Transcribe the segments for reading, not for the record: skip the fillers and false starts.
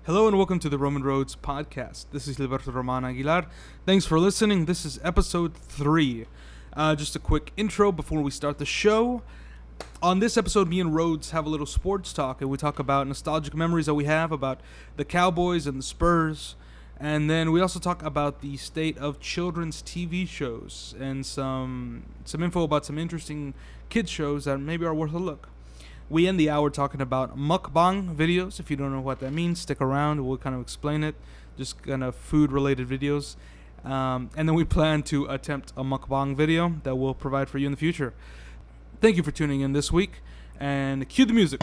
Hello and welcome to the Roman Roads podcast. This is Gilberto Roman Aguilar. Thanks for listening. This is episode 3. Just a quick intro before we start the show. On this episode, me and Rodez have a little sports talk, and we talk about nostalgic memories that we have about the Cowboys and the Spurs. And then we also talk about the state of children's TV shows and some info about some interesting kids shows that maybe are worth a look. We end the hour talking about Mukbang videos. If you don't know what that means, stick around. We'll kind of explain it. Just kind of food-related videos. And then we plan to attempt a Mukbang video that we'll provide for you in the future. Thank you for tuning in this week. And cue the music.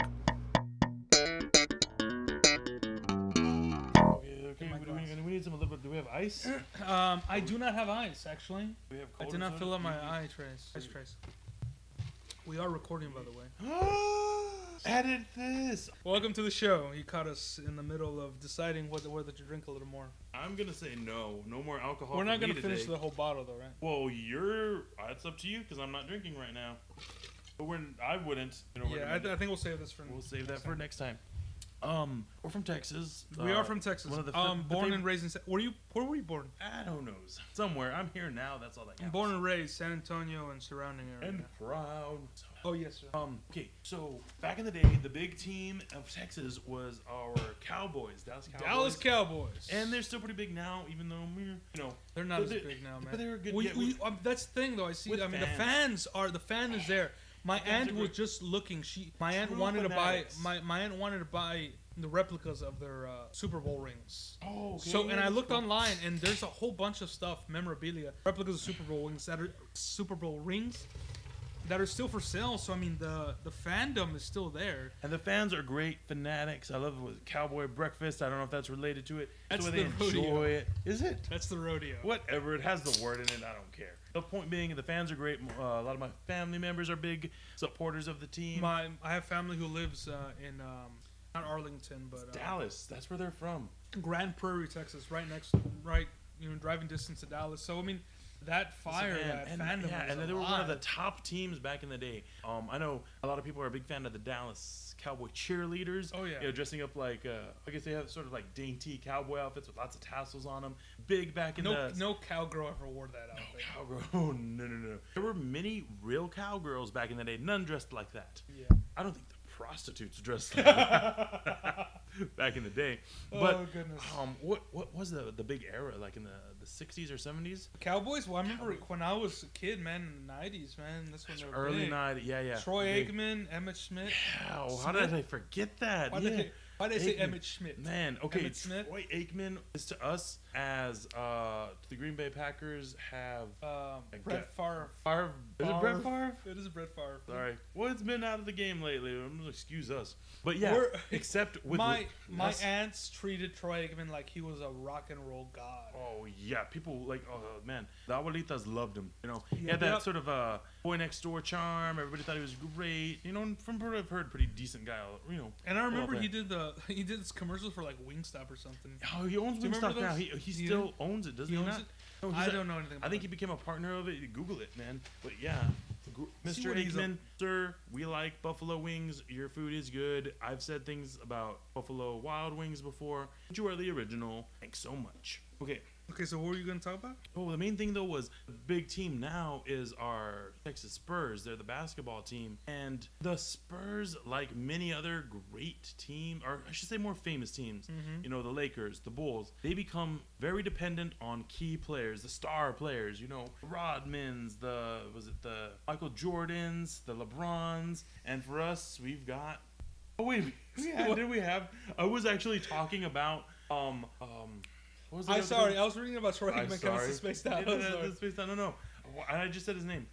We need some liquid. Do we have ice? I do not have ice, actually. We have I did not fill up my ice trays. We are recording, by the way. Edit this. Welcome to the show. You caught us in the middle of deciding whether to drink a little more. I'm gonna say no more alcohol. We're not gonna finish the whole bottle, though, right? Well, it's up to you because I'm not drinking right now. But I wouldn't. I think we'll save this for. We'll save that for next time. We're from Texas. We are from Texas. One of the born and raised in. Where were you born? I don't know. Somewhere. I'm here now. That's all that counts. Born and raised San Antonio and surrounding area. And proud. Oh yes, sir. Okay. So back in the day, the big team of Texas was our Cowboys, Dallas Cowboys. And they're still pretty big now, even though they're not as big now, man. But they're good. That's the thing, though. I see. I mean, the fan is there. My aunt was just looking. My aunt wanted to buy. My aunt wanted to buy the replicas of their Super Bowl rings. Oh, okay. So, and I looked online, and there's a whole bunch of stuff, memorabilia, replicas of Super Bowl rings that are still for sale. So, I mean, the fandom is still there. And the fans are great fanatics. I love it with Cowboy Breakfast. I don't know if that's related to it. That's the rodeo. Enjoy it. Is it? That's the rodeo. Whatever. It has the word in it. I don't care. The point being, the fans are great. A lot of my family members are big supporters of the team. I have family who lives in not Arlington, but Dallas. That's where they're from. Grand Prairie, Texas, driving distance to Dallas. So I mean, that fandom. Yeah, and they were one of the top teams back in the day. I know a lot of people are a big fan of the Dallas Cowboy cheerleaders. Oh yeah. Dressing up like I guess they have sort of like dainty cowboy outfits with lots of tassels on them. Big back in the. No cowgirl ever wore that outfit. No cowgirl. Oh no. There were many real cowgirls back in the day. None dressed like that. Yeah. I don't think the prostitutes dressed like that back in the day. But, oh goodness. What was the big era like in the 60s or 70s? Cowboys? Well, I remember when I was a kid, man, in the 90s, man. That's when they were early big. 90s. Yeah. Troy Aikman, Emmett Smith. Yeah. How did I forget that? Why did I say Emmett Smith? Man, okay. Emmett Smith? Troy Aikman is to us as to the Green Bay Packers have Brett Favre. Is it Brett Favre? It is Brett Favre. Sorry. Well, it's been out of the game lately. I'm gonna excuse us. But yeah, except with my aunts treated Troy Aikman like he was a rock and roll god. Oh yeah, people man, the abuelitas loved him. He had that sort of boy next door charm. Everybody thought he was great. From what I've heard, pretty decent guy. And I remember he did this commercials for like Wingstop or something. Oh, he owns Wingstop now. He still owns it, doesn't he? Owns it? No, I don't know anything about I think he became a partner of it. You Google it, man. But yeah, Mr. Aikman, Aikman, sir, we like buffalo wings. Your food is good. I've said things about Buffalo Wild Wings before. But you are the original. Thanks so much. Okay, so what were you going to talk about? Oh, the main thing, though, was the big team now is our Texas Spurs. They're the basketball team. And the Spurs, like many other great teams, or I should say more famous teams, the Lakers, the Bulls, they become very dependent on key players, the star players, Rodmans, the Michael Jordans, the LeBrons. And for us, we've got... Oh, wait. Did we have... I was actually talking about... I was reading about Troy Aikman coming to Space Down. No. I just said his name.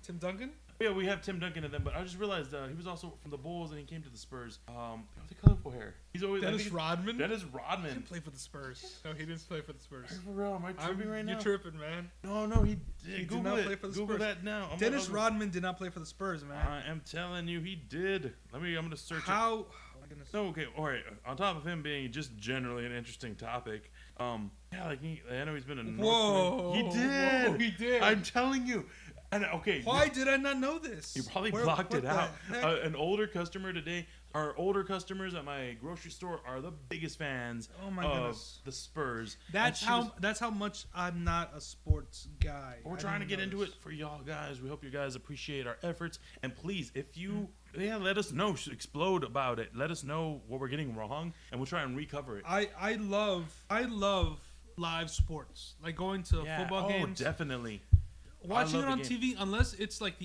Tim Duncan? Yeah, we have Tim Duncan in them, but I just realized he was also from the Bulls and he came to the Spurs. The colorful hair. He's always Dennis Rodman. Dennis Rodman. He didn't play for the Spurs. No, he didn't play for the Spurs. For real, am I tripping right now? You're tripping, man. No, he did. He did not play for the Spurs. Google that now. Dennis Rodman did not play for the Spurs, man. I am telling you, he did. I'm gonna search it. How? my goodness. No, okay, all right. On top of him being just generally an interesting topic, I know he's been a Northman. He did. I'm telling you. And okay. Why did I not know this? You probably blocked it out. An older customer today Our older customers at my grocery store are the biggest fans of goodness. the Spurs. That's how much I'm not a sports guy. We're trying to get into it for y'all guys. We hope you guys appreciate our efforts. And please, if you let us know, explode about it. Let us know what we're getting wrong, and we'll try and recover it. I love live sports, like going to football games. Oh, definitely. Watching it on TV, unless it's like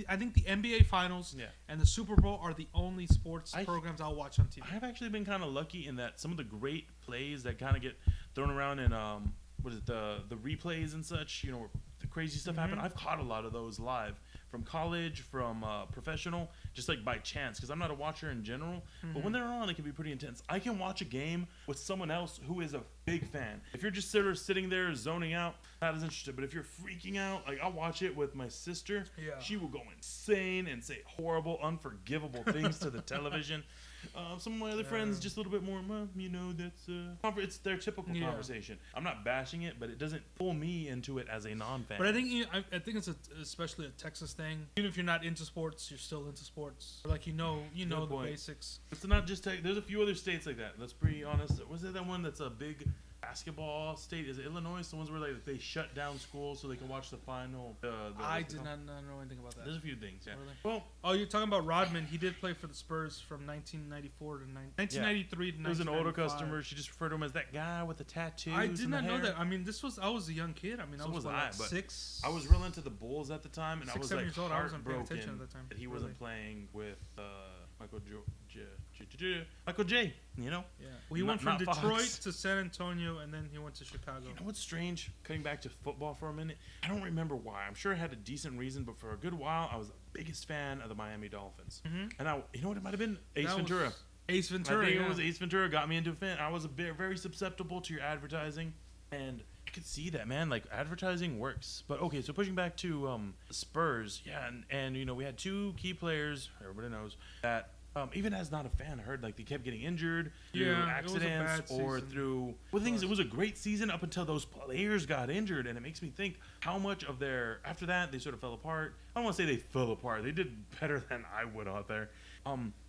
I think the NBA Finals and the Super Bowl are the only sports programs I'll watch on TV. I've actually been kind of lucky in that some of the great plays that kind of get thrown around in the replays and such, you know, where the crazy stuff happen. I've caught a lot of those live from college, from professional, just like by chance, because I'm not a watcher in general. But when they're on, it can be pretty intense. I can watch a game with someone else who is a big fan. If you're just sitting there zoning out, not as interested. But if you're freaking out, like I'll watch it with my sister. Yeah. She will go insane and say horrible, unforgivable things to the television. Some of my other friends just a little bit more, well, you know, that's it's their typical conversation. I'm not bashing it, but it doesn't pull me into it as a non-fan. But I think it's especially a Texas thing. Even if you're not into sports, you're still into sports. Like you know the basics. It's not just there's a few other states like that. Let's be honest. Was it that one that's a big basketball state? Is it Illinois? The ones where like they shut down schools so they can watch the final. I did not know anything about that. There's a few things. Yeah. Really? Well, you're talking about Rodman. He did play for the Spurs from 1994 to 1993 to 1995. He was an older customer. She just referred to him as that guy with the tattoos. I did not know hair. that. I mean, I was a young kid. I mean, I was like 6. I was real into the Bulls at the time, and I was like years old. I wasn't paying attention heartbroken at the time. that he wasn't playing with Michael J. You know? Yeah. Well, he went from Detroit to San Antonio, and then he went to Chicago. You know what's strange? Cutting back to football for a minute, I don't remember why. I'm sure it had a decent reason, but for a good while, I was the biggest fan of the Miami Dolphins. And you know what it might have been? Ace Ventura. Ace Ventura. I think it was Ace Ventura got me into a fan. I was very susceptible to your advertising, and I could see that, man. Like advertising works. But okay, so pushing back to Spurs, and you know we had 2 key players. Everybody knows that. Even as not a fan, I heard like they kept getting injured through accidents or through. Well, the thing is, it was a great season up until those players got injured, and it makes me think how much of after that they sort of fell apart. I don't want to say they fell apart; they did better than I would out there.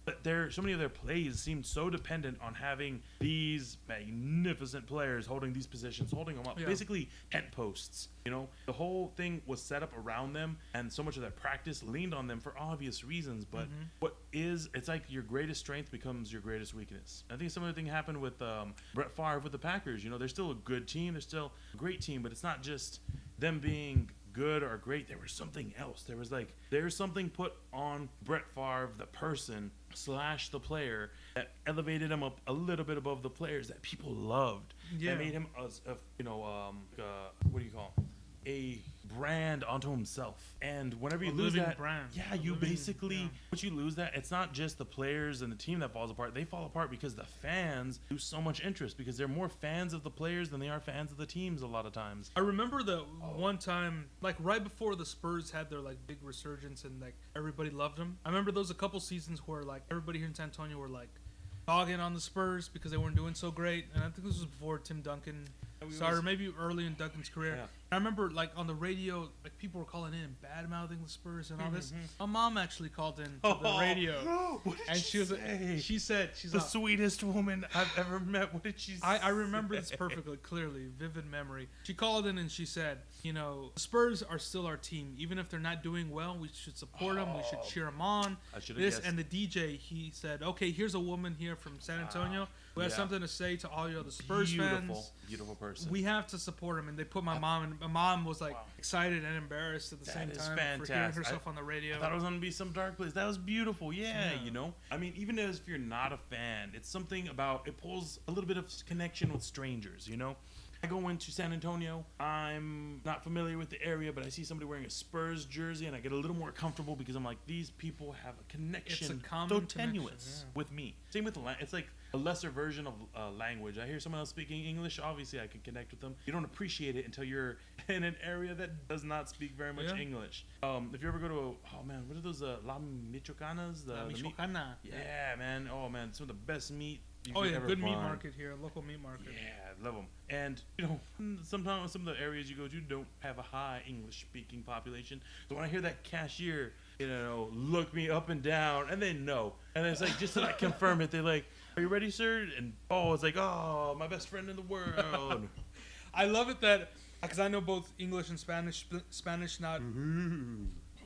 But so many of their plays seemed so dependent on having these magnificent players holding these positions, holding them up, basically tent posts. You know, the whole thing was set up around them, and so much of their practice leaned on them for obvious reasons. But it's like your greatest strength becomes your greatest weakness. I think similar thing happened with Brett Favre with the Packers. You know, they're still a good team, they're still a great team, but it's not just them being good or great. There was something else. There's something put on Brett Favre, the person / the player, that elevated him up a little bit above the players that people loved. That made him what do you call him? A brand onto himself. And whenever you lose that brand. once you lose that, it's not just the players and the team that falls apart. They fall apart because the fans lose so much interest, because they're more fans of the players than they are fans of the teams a lot of times. I remember the one time, like right before the Spurs had their like big resurgence and like everybody loved them. I remember those a couple seasons where like everybody here in San Antonio were like dogging on the Spurs because they weren't doing so great. And I think this was before Tim Duncan started, maybe early in Duncan's career. Yeah. I remember like on the radio, like people were calling in bad mouthing the Spurs and all this. My mom actually called in to the radio, and she said she's the sweetest woman I've ever met. What did she say? I remember this perfectly, clearly, vivid memory. She called in and she said, you know, the Spurs are still our team, even if they're not doing well. We should support them. We should cheer them on. I should have guessed. And the DJ, he said, okay, here's a woman here from San Antonio who has something to say to all you other Spurs fans. Beautiful person. We have to support him. And they put my mom, and my mom was like excited and embarrassed at the same time for hearing herself on the radio. I thought it was going to be some dark place. That was beautiful. Yeah, you know. I mean, even if you're not a fan, it's something about, it pulls a little bit of connection with strangers, you know. I go into San Antonio. I'm not familiar with the area, but I see somebody wearing a Spurs jersey, and I get a little more comfortable because I'm like, these people have a connection, it's a common so tenuous with me. Same with it's like a lesser version of language. I hear someone else speaking English, obviously I can connect with them. You don't appreciate it until you're in an area that does not speak very much English. If you ever go to what are those La Michoacanas? La Michoacana. Yeah, man. Oh man, some of the best meat. Good meat market here, local meat market. Yeah, I love them. And you know, sometimes some of the areas you go to don't have a high English speaking population. So when I hear that cashier look me up and down, and they know. And it's like, just to like confirm it, they're like, "Are you ready, sir?" And it's like, "Oh, my best friend in the world." I love it that, because I know both English and Spanish. Spanish not.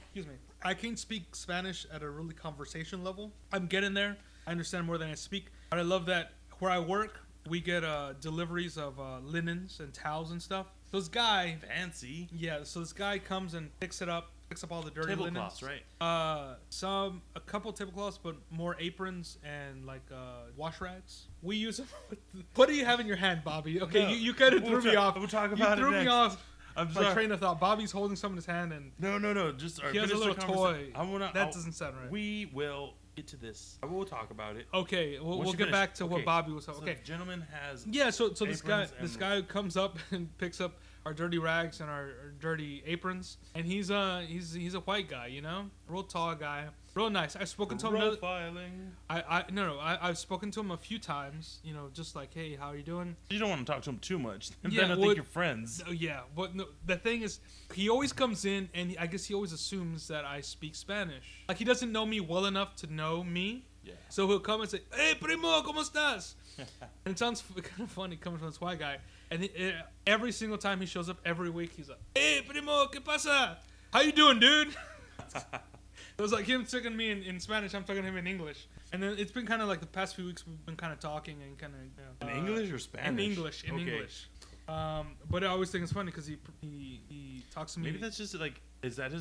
Excuse me. I can't speak Spanish at a really conversation level. I'm getting there. I understand more than I speak. But I love that where I work, we get deliveries of linens and towels and stuff. So this guy, fancy. Yeah. So this guy comes and picks up all the dirty linens. Tablecloths, right? A couple tablecloths, but more aprons and like wash rags. We use them. What do you have in your hand, Bobby? Okay, No, you kind of threw me off. We'll talk about it You threw me off. I'm my train of thought. Bobby's holding something in his hand, and no. Just he has a little toy. That doesn't sound right. We will get to this. I will talk about it. Okay, we'll get back to what Bobby was talking. Okay, the gentleman has. Yeah, so this guy comes up and picks up our dirty rags and our dirty aprons, and he's a white guy, real tall guy, real nice. I've spoken to him. Profiling. I've spoken to him a few times, just like, hey, how are you doing? You don't want to talk to him too much. Yeah, then I think you're friends. Yeah, but no, the thing is, he always comes in, and I guess he always assumes that I speak Spanish. Like, he doesn't know me well enough to know me. Yeah. So he'll come and say, "Hey, primo, ¿cómo estás?" And it sounds kind of funny coming from this white guy. And every single time he shows up, every week, he's like, "Hey, primo, ¿qué pasa? How you doing, dude?" It was like him talking to me in Spanish, I'm talking to him in English. And then it's been kind of like the past few weeks, we've been kind of talking and kind of... in English or Spanish? In English. But I always think it's funny because he talks to me. Maybe that's just like...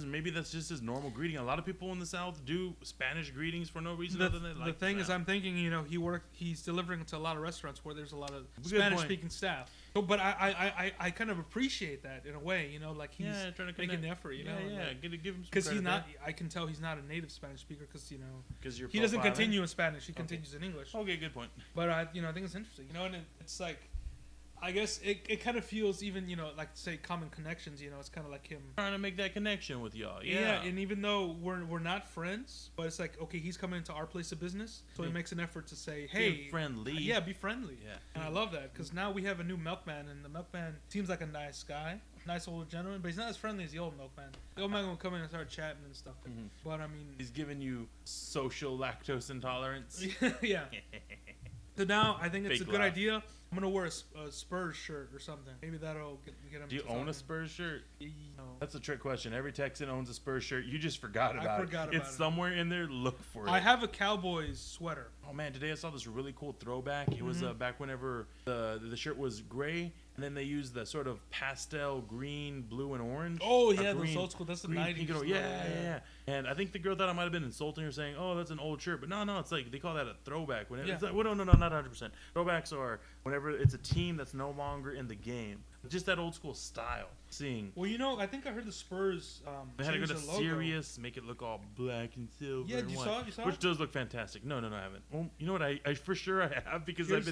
Maybe that's just his normal greeting. A lot of people in the South do Spanish greetings for no reason other than the thing is, I'm thinking, he's delivering to a lot of restaurants where there's a lot of Spanish-speaking staff. So, but I kind of appreciate that in a way, like he's trying to making an effort, give him some because he's not. there. I can tell he's not a native Spanish speaker because you're he doesn't continue in Spanish. He continues in English. Okay, good point. But I think it's interesting, and it's like. I guess it kind of feels even, like say common connections, it's kind of like him trying to make that connection with y'all. Yeah, and even though we're not friends, but it's like, okay, he's coming into our place of business, so he makes an effort to say, hey, be friendly. Yeah, be friendly. Yeah. And I love that because now we have a new milkman, and the milkman seems like a nice guy, nice older gentleman, but he's not as friendly as the old milkman. The old man will come in and start chatting and stuff. Mm-hmm. But I mean, he's giving you social lactose intolerance. Yeah. So now I think it's Fake a good laugh. idea. I'm gonna wear a Spurs shirt or something. Maybe that'll get him. Do you own a Spurs shirt? No. That's a trick question. Every Texan owns a Spurs shirt. You just forgot about it. It's somewhere in there. Look for it. I have a Cowboys sweater. Oh man, today I saw this really cool throwback. It was back whenever the shirt was gray, and then they used the sort of pastel green, blue, and orange. Oh yeah, those old school. That's the 90s. Yeah. And I think the girl thought I might have been insulting her, saying, "Oh, that's an old shirt," but no, it's like they call that a throwback. It's like, well, no, not 100%. Throwbacks are whenever it's a team that's no longer in the game, just that old school style. Well, I think I heard the Spurs. They had to go to serious, make it look all black and silver. Yeah, and you white, saw it? which does look fantastic. No, I haven't. Well, you know what? I for sure I have because I've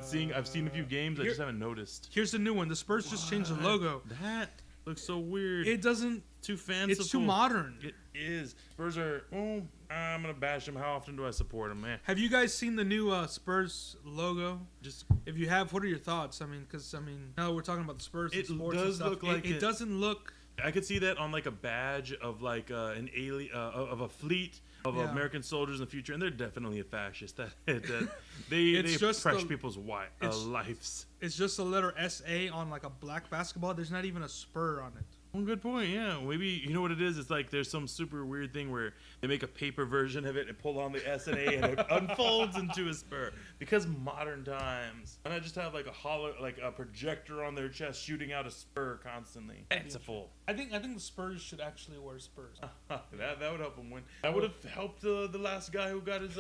seen a few games. I just haven't noticed. Here's the new one. The Spurs just changed the logo. That looks so weird. It doesn't. Too fanciful. It's too modern. It is. Spurs are. Oh, I'm gonna bash them. How often do I support them, man? Have you guys seen the new Spurs logo? Just if you have, what are your thoughts? Because now that we're talking about the Spurs, it and sports does and stuff, look like it doesn't look. I could see that on like a badge of like an alien of a fleet of American soldiers in the future, and they're definitely a fascist. They oppress people's lives. It's just a letter SA on like a black basketball. There's not even a spur on it. Well, good point. Yeah, maybe you know what it is. It's like there's some super weird thing where they make a paper version of it and pull on the S and A and it unfolds into a spur because modern times. And I just have like a projector on their chest shooting out a spur constantly. Fanciful. I think the Spurs should actually wear spurs. that would help them win. That would have helped the last guy who got his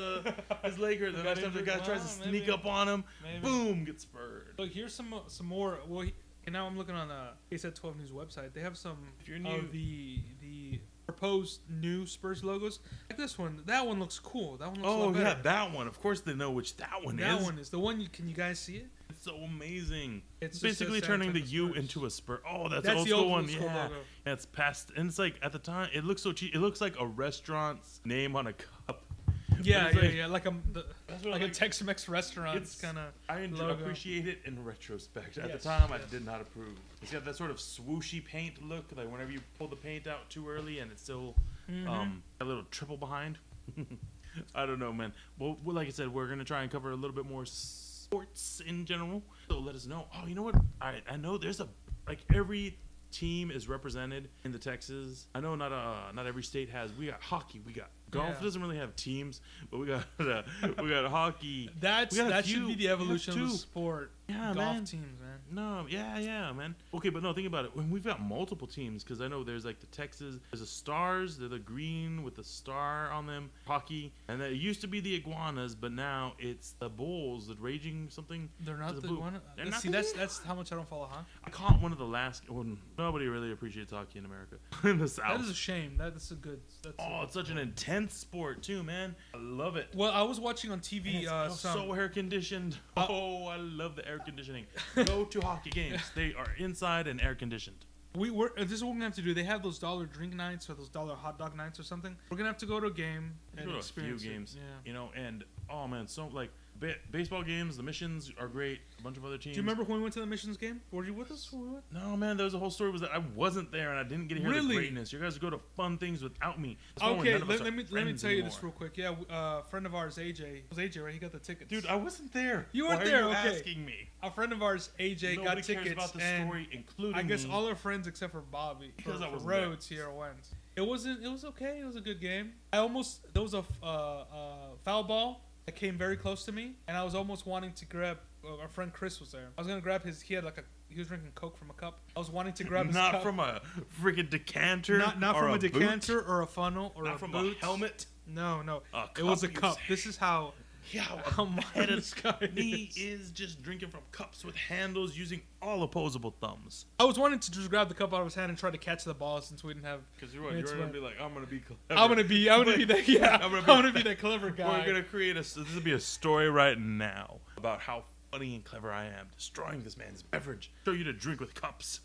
leg hurt. The next time the guy tries to sneak up on him, boom, gets spurred. Look, here's some more. Well. And now I'm looking on the KSAT 12 News website. They have some of the proposed new Spurs logos. Like this one. That one looks cool. That one looks a lot better. That one. Of course they know which that one is. That one is. The one, can you guys see it? It's so amazing. It's basically turning the U into a spur. Oh, that's the old school one. Yeah. And it's past. And it's like, at the time, it looks so cheap. It looks like a restaurant's name on a cup. Yeah. Like a Tex-Mex restaurant kind of. I appreciate it in retrospect. At the time, I did not approve. It's got that sort of swooshy paint look, like whenever you pull the paint out too early and it's still A little triple behind. I don't know, man. Well, like I said, we're gonna try and cover a little bit more sports in general. So let us know. Oh, you know what? I know there's every team is represented in the Texas. I know not every state has. We got hockey. We got golf. Doesn't really have teams, but we got hockey. That should be the evolution of the sport. Yeah, golf teams, man. No, yeah, man. Okay, but no, think about it. When we've got multiple teams, because I know there's like the Texas, there's the Stars, they're the green with the star on them, hockey, and it used to be the Iguanas, but now it's the Bulls, the Raging something. They're not the Iguanas. See, that's how much I don't follow hockey. I caught one of the last. Well, nobody really appreciates hockey in America, in the South. That is a shame. That's a good. It's such an intense sport too, man. I love it. Well, I was watching on TV. So air conditioned. I love the air conditioning. Go to hockey games. They are inside and air conditioned. This is what we're gonna have to do. They have those dollar drink nights or those dollar hot dog nights or something. We're gonna have to go to a game and experience a few games. Yeah. And oh man, so like baseball games, the Missions are great. A bunch of other teams. Do you remember when we went to the Missions game? Were you with us when we went? No, man. There was a whole story was that I wasn't there and I didn't get to hear the greatness. You guys go to fun things without me. Okay, let me tell you this real quick. Yeah, a friend of ours, AJ. It was AJ, right? He got the tickets. Dude, I wasn't there. You weren't there. Why are you okay. asking me? A friend of ours, AJ, Nobody got cares tickets. About the and story, including I guess me. all our friends except for Bobby. Because I was Rhodes here went. It was okay. It was a good game. There was a foul ball that came very close to me, and I was almost wanting to grab. Our friend Chris was there. I was gonna grab his. He was drinking Coke from a cup. I was wanting to grab his cup. Not from a freaking decanter. Not from a decanter or a funnel or not a from boot. a helmet. No. It was a cup. This is how. Yeah, this guy he is just drinking from cups with handles using all opposable thumbs. I was wanting to just grab the cup out of his hand and try to catch the ball since we didn't have. Because you're gonna be like, I'm gonna be clever. I'm gonna be that. Yeah, I'm gonna be that clever guy. We're gonna create this will be a story right now about how funny and clever I am, destroying this man's beverage. Show you to drink with cups.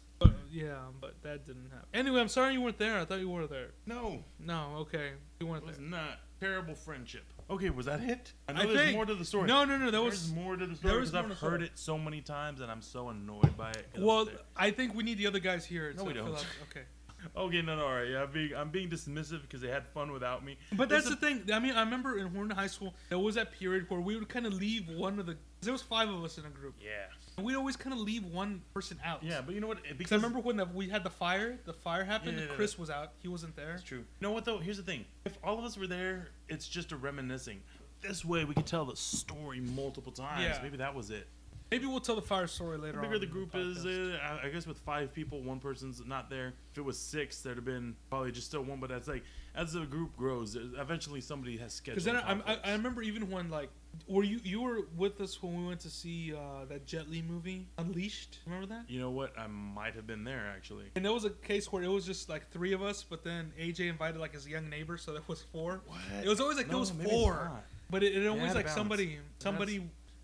Yeah, but that didn't happen. Anyway, I'm sorry you weren't there. I thought you were there. No, okay, you weren't there. It was not. Terrible friendship. Okay, was that it? I know there's more to the story. No. There's more to the story because I've heard it so many times and I'm so annoyed by it. Well, I think we need the other guys here. No, we don't. Okay. Okay, no, all right. Yeah, I'm being dismissive because they had fun without me. But that's the thing. I mean, I remember when we were in high school, there was that period where we would kind of leave one of the. There was 5 of us in a group. Yeah. And we'd always kind of leave one person out. Yeah, but you know what? Because I remember when we had the fire happened, and Chris was out. He wasn't there. That's true. You know what, though? Here's the thing. If all of us were there, it's just a reminiscing. This way, we could tell the story multiple times. Yeah. Maybe that was it. Maybe we'll tell the fire story later on. The bigger the group is, I guess with 5 people, one person's not there. If it was 6, there'd have been probably just still one. But that's like, as the group grows, eventually somebody has scheduled. Because then I remember even when were you were with us when we went to see that Jet Li movie, Unleashed? Remember that? You know what? I might have been there actually. And there was a case where it was just like 3 of us, but then AJ invited like his young neighbor, so that was 4. What? It was always like there was 4, but it always like somebody.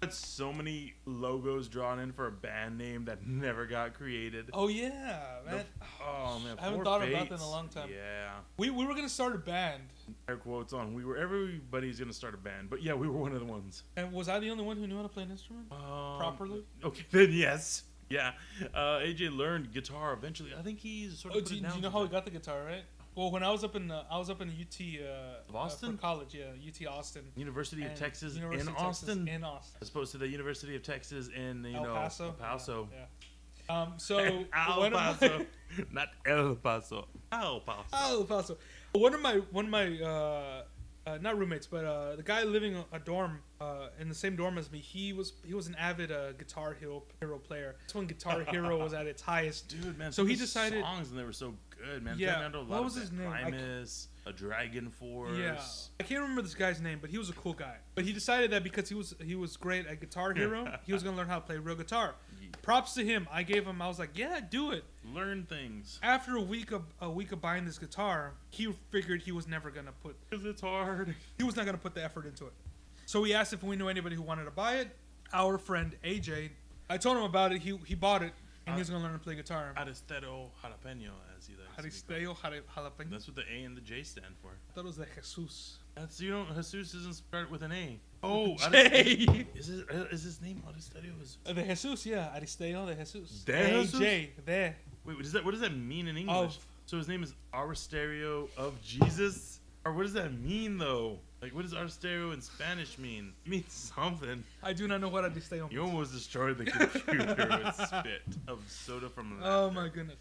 That's so many logos drawn in for a band name that never got created. Oh yeah, man. I haven't thought about that in a long time. Yeah. We were gonna start a band. Air quotes on. Everybody's gonna start a band, but yeah, we were one of the ones. And was I the only one who knew how to play an instrument properly? Okay, then yes. Yeah. AJ learned guitar eventually. I think he's sort of. Do you know how he got the guitar, right? Well, when I was up in UT Boston for college, UT Austin, University of Texas in Austin, as opposed to the University of Texas in El Paso. Yeah. So El Paso, not El Paso, El Paso. El Paso. One of my not roommates, but the guy living a dorm in the same dorm as me, he was an avid Guitar Hero player. That's when Guitar Hero was at its highest. Dude, man. So he decided songs and they were so good, man. Yeah. What was his name? Primus, a Dragon Force. Yeah. I can't remember this guy's name, but he was a cool guy. But he decided that because he was great at Guitar Hero, he was gonna learn how to play real guitar. Yeah. Props to him. I was like, yeah, do it. Learn things. After a week of buying this guitar, he figured he was never gonna put. Because it's hard. He was not gonna put the effort into it. So he asked if we knew anybody who wanted to buy it. Our friend AJ, I told him about it. He bought it, and he was gonna learn to play guitar. Aristeo Jalapeno, as he likes. Aristeo Jalapeno. That's what the A and the J stand for. I thought it was the Jesus. That's Jesus isn't spelled with an A. Oh, J. Is his name Aristeo? The Jesus, yeah, Aristeo de Jesus. De Jesus. AJ, there. Wait, what does that mean in English? So his name is Aristerio of Jesus? Or what does that mean, though? Like, what does Aristerio in Spanish mean? It means something. I do not know what Aristerio means. You almost destroyed the computer with spit of soda from laughter. Oh, my goodness.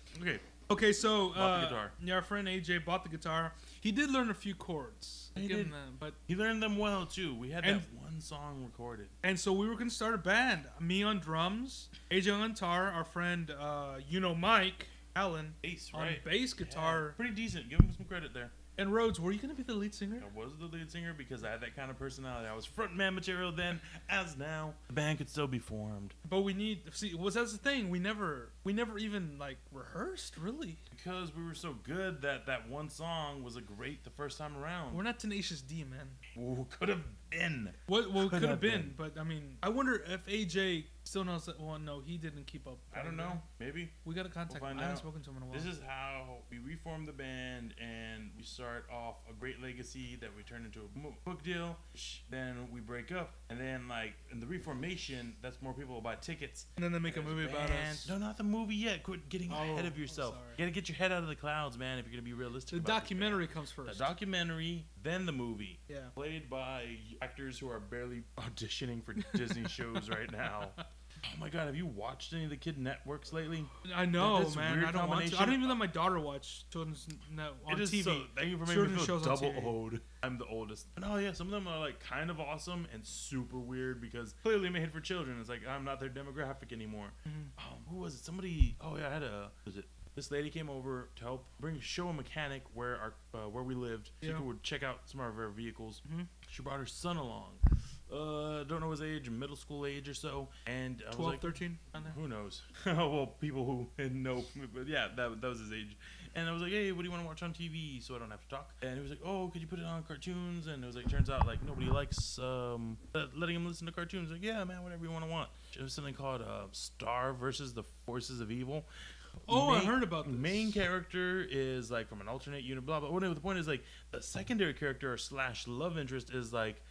Okay, so Bought the guitar. Yeah, our friend AJ bought the guitar. He did learn a few chords. He did. But He learned them well, too. We had that one song recorded. And so we were going to start a band. Me on drums, AJ on guitar, our friend, Mike, Allen, Bass, on right? bass guitar. Yeah, pretty decent. Give him some credit there. And Rhodes, were you going to be the lead singer? I was the lead singer because I had that kind of personality. I was frontman material then, as now. The band could still be formed. But that's the thing. We never even like rehearsed, really. Because we were so good that one song was great the first time around. We're not Tenacious D, man. Ooh, could have been. Well, could have been. But I mean, I wonder if AJ still knows that. Well, no, he didn't keep up. I don't know. Maybe. We got to contact him. I haven't spoken to him in a while. This is how we reformed the band, and we start off a great legacy that we turn into a book deal. Then we break up, and then like in the reformation, that's more people will buy tickets. And then they make a movie about us. No, not the movie yet. Quit getting ahead of yourself. You gotta get your head out of the clouds, man. If you're gonna be realistic. The documentary comes first. The documentary, then the movie. Yeah. Played by actors who are barely auditioning for Disney shows right now. Oh my God, have you watched any of the kid networks lately? I know, man. I don't want to. I don't even let my daughter watch children's on TV. So, thank you for making me feel double old. I'm the oldest. And oh yeah, some of them are like kind of awesome and super weird because clearly made for children. It's like I'm not their demographic anymore. Mm-hmm. Who was it? Somebody. Oh yeah, I had a. Was it? This lady came over to help show a mechanic where where we lived. She would check out some of our vehicles. Mm-hmm. She brought her son along. Don't know his age, middle school age or so. And I 12, was like, 13? Who knows? Well, people who know. But yeah, that was his age. And I was like, hey, what do you want to watch on TV so I don't have to talk? And he was like, oh, could you put it on cartoons? And it was like, turns out like nobody likes letting him listen to cartoons. Like, yeah, man, whatever you want to watch. It was something called Star versus the Forces of Evil. I heard about this. Main character is like from an alternate unit, blah blah. Whatever. The point is like the secondary character / love interest is like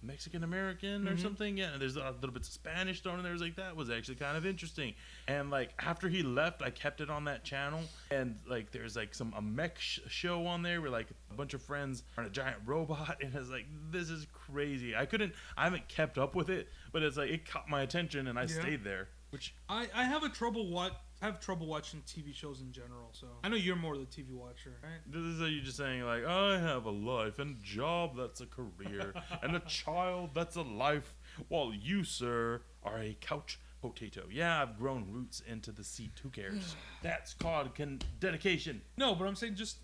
Mexican American or something. Yeah, and there's a little bits of Spanish thrown in there. It was like that was actually kind of interesting. And like after he left, I kept it on that channel. And like there's like a mech show on there where like a bunch of friends are in a giant robot, and it's like this is crazy. I haven't kept up with it, but it's like it caught my attention and I stayed there. Which I have trouble watching TV shows in general, so I know you're more the TV watcher, right? This is you just saying like, I have a life and a job that's a career and a child that's a life, while you, sir, are a couch potato. Yeah, I've grown roots into the seat. Who cares? That's called dedication. No, but I'm saying just,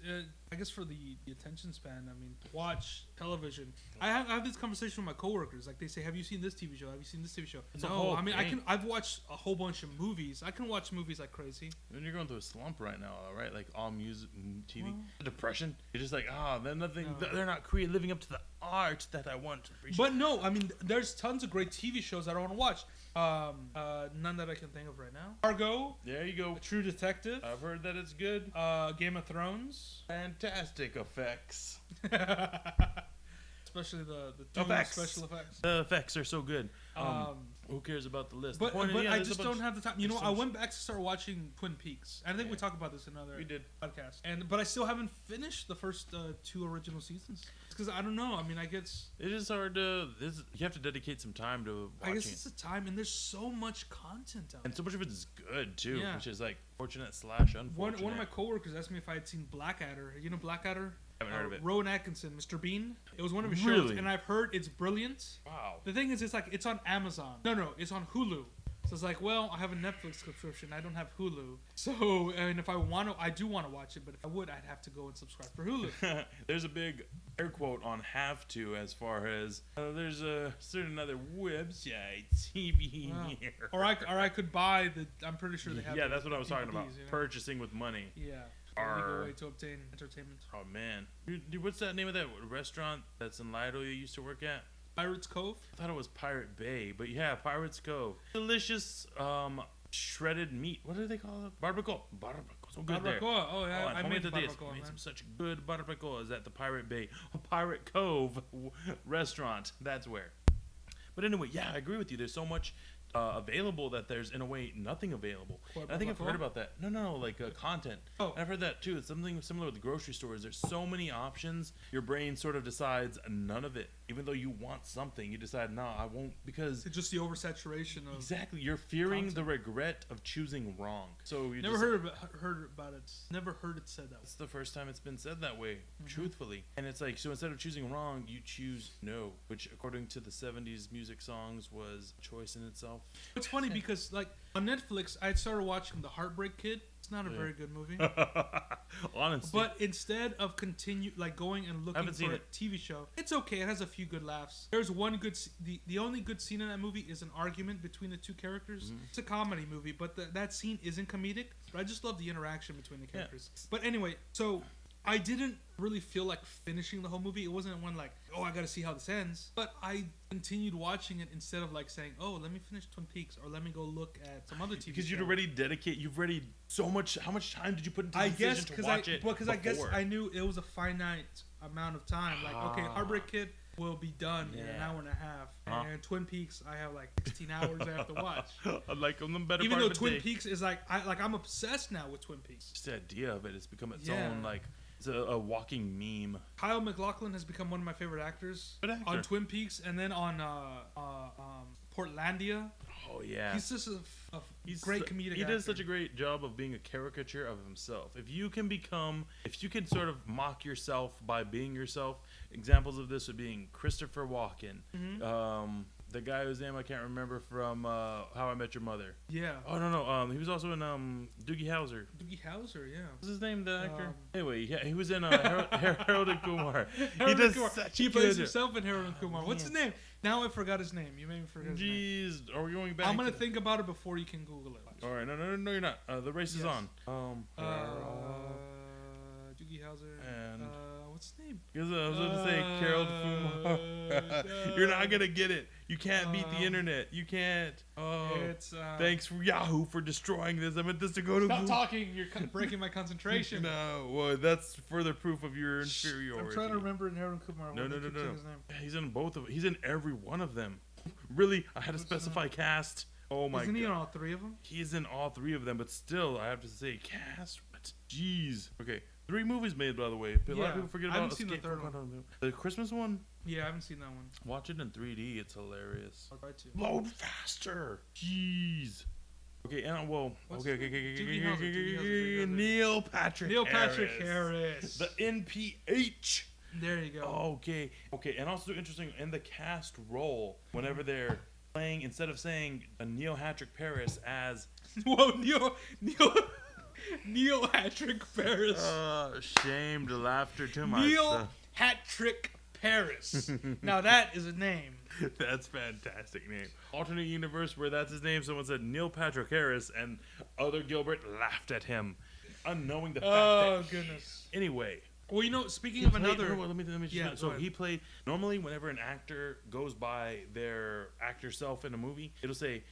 I guess for the attention span, I mean, watch television. I have this conversation with my coworkers. Like they say, have you seen this TV show? Have you seen this TV show? No, I mean, I've watched a whole bunch of movies. I can watch movies like crazy. And you're going through a slump right now, right? Like all music, TV, depression. You're just like, they're nothing. No. They're not living up to the art that I want to appreciate. But no, I mean, there's tons of great TV shows that I want to watch. None that I can think of right now. Fargo. There you go. True Detective. I've heard that it's good. Game of Thrones. Fantastic effects. Especially the special effects. The effects are so good. Who cares about the list? But I just don't have the time. You know, I went back to start watching Twin Peaks. I think we talked about this in another podcast. But I still haven't finished the first 2 original seasons. It's because I don't know. I mean, I guess it is hard to. You have to dedicate some time to watching. I guess it's the time, and there's so much content out there. And so much of it is good too, which is like fortunate / unfortunate. One of my coworkers asked me if I had seen Blackadder. You know Blackadder? I haven't heard of it. Rowan Atkinson, Mr. Bean. It was one of his shows, and I've heard it's brilliant. Wow. The thing is, it's on Amazon. No, it's on Hulu. So it's like, well, I have a Netflix subscription. I don't have Hulu. So, and if I want to, I do want to watch it. But if I would, I'd have to go and subscribe for Hulu. There's a big air quote on have to as far as there's a certain other website, TV here. Or I could buy the. I'm pretty sure they have. Yeah, that's what I was talking about. You know? Purchasing with money. Yeah. A legal way to obtain entertainment. Oh man, dude, what's that name of that restaurant that's in Lido you used to work at? Pirates Cove? I thought it was Pirate Bay, but yeah, Pirates Cove. Delicious shredded meat. What do they call it? Barbacoa. So good there. Oh yeah, I made barbacoa. Made some such good barbacoas at the Pirate Bay, Pirate Cove restaurant. That's where. But anyway, yeah, I agree with you. There's so much available that there's in a way nothing available. And I think I've heard about that. No, like content. Oh, I've heard that too. It's something similar with grocery stores. There's so many options. Your brain sort of decides none of it. Even though you want something, you decide, no, I won't, because it's just the oversaturation of exactly. You're fearing content. the regret of choosing wrong. So you never heard about it. Never heard it said that way. It's the first time it's been said that way, truthfully. And it's like, so instead of choosing wrong, you choose no, which according to the 70s music songs was a choice in itself. It's funny because like on Netflix, I started watching The Heartbreak Kid. It's not a very good movie. Honestly. But instead of going and looking for a TV show, it's okay. It has a few good laughs. There's one good. The only good scene in that movie is an argument between the two characters. It's a comedy movie, but that scene isn't comedic. But I just love the interaction between the characters. Yeah. But anyway, so I didn't really feel like finishing the whole movie. It wasn't one like, oh, I gotta see how this ends. But I continued watching it instead of like saying, oh, let me finish Twin Peaks or let me go look at some other TV. Because you've already so much. How much time did you put into the decision to watch it? Because I guess I knew it was a finite amount of time. Like, okay, Heartbreak Kid will be done in an hour and a half, and Twin Peaks I have like 16 hours I have to watch. Like on the better even part though of Twin Peaks is like I'm obsessed now with Twin Peaks. Just the idea of it, it's become its own like. It's a walking meme. Kyle MacLachlan has become one of my favorite actors on Twin Peaks, and then on Portlandia. Oh yeah, he's just a great comedic actor. He does such a great job of being a caricature of himself. If you can sort of mock yourself by being yourself. Examples of this would be Christopher Walken. The guy whose name I can't remember from How I Met Your Mother. Yeah. Oh no. He was also in Doogie Howser. Doogie Howser, yeah. What's his name, the actor? Anyway, yeah, he was in Harold and Kumar. He plays himself in Harold and Kumar. What's his name? Now I forgot his name. You made me forget his name. Jeez, are we going back? I'm gonna think about it before you can Google it. All right, no, you're not. The race is on. Doogie Howser and. What's his name? Because I was going to say Carol Kumar. You're not going to get it. You can't beat the internet. You can't. Thanks for Yahoo for destroying this. I meant this to go to Stop talking. You're breaking my concentration. No. Well, that's further proof of your inferiority. I'm trying to remember in Harold Kumar. No. He's in both of them. He's in every one of them. Really? I had to specify cast. Oh my god. Isn't he in all three of them? He's in all three of them, but still, I have to say cast. What? Jeez. Okay. 3 movies made, by the way. A lot of people forget about. I haven't seen the third one. The Christmas one? Yeah, I haven't seen that one. Watch it in 3D. It's hilarious. I'll try to. Load faster. Jeez. Okay, and Neil Patrick Harris. The NPH. There you go. Okay, and also interesting in the cast role whenever they're playing, instead of saying a Neil Patrick Harris as Neil Patrick Paris. Shamed laughter to myself. Neil Patrick Paris. Now that is a name. That's fantastic name. Alternate universe where that's his name. Someone said Neil Patrick Harris, and other Gilbert laughed at him, unknowing the fact that. Oh goodness. Anyway. Well, speaking of another. Let me just. So he played. Normally, whenever an actor goes by their actor self in a movie, it'll say,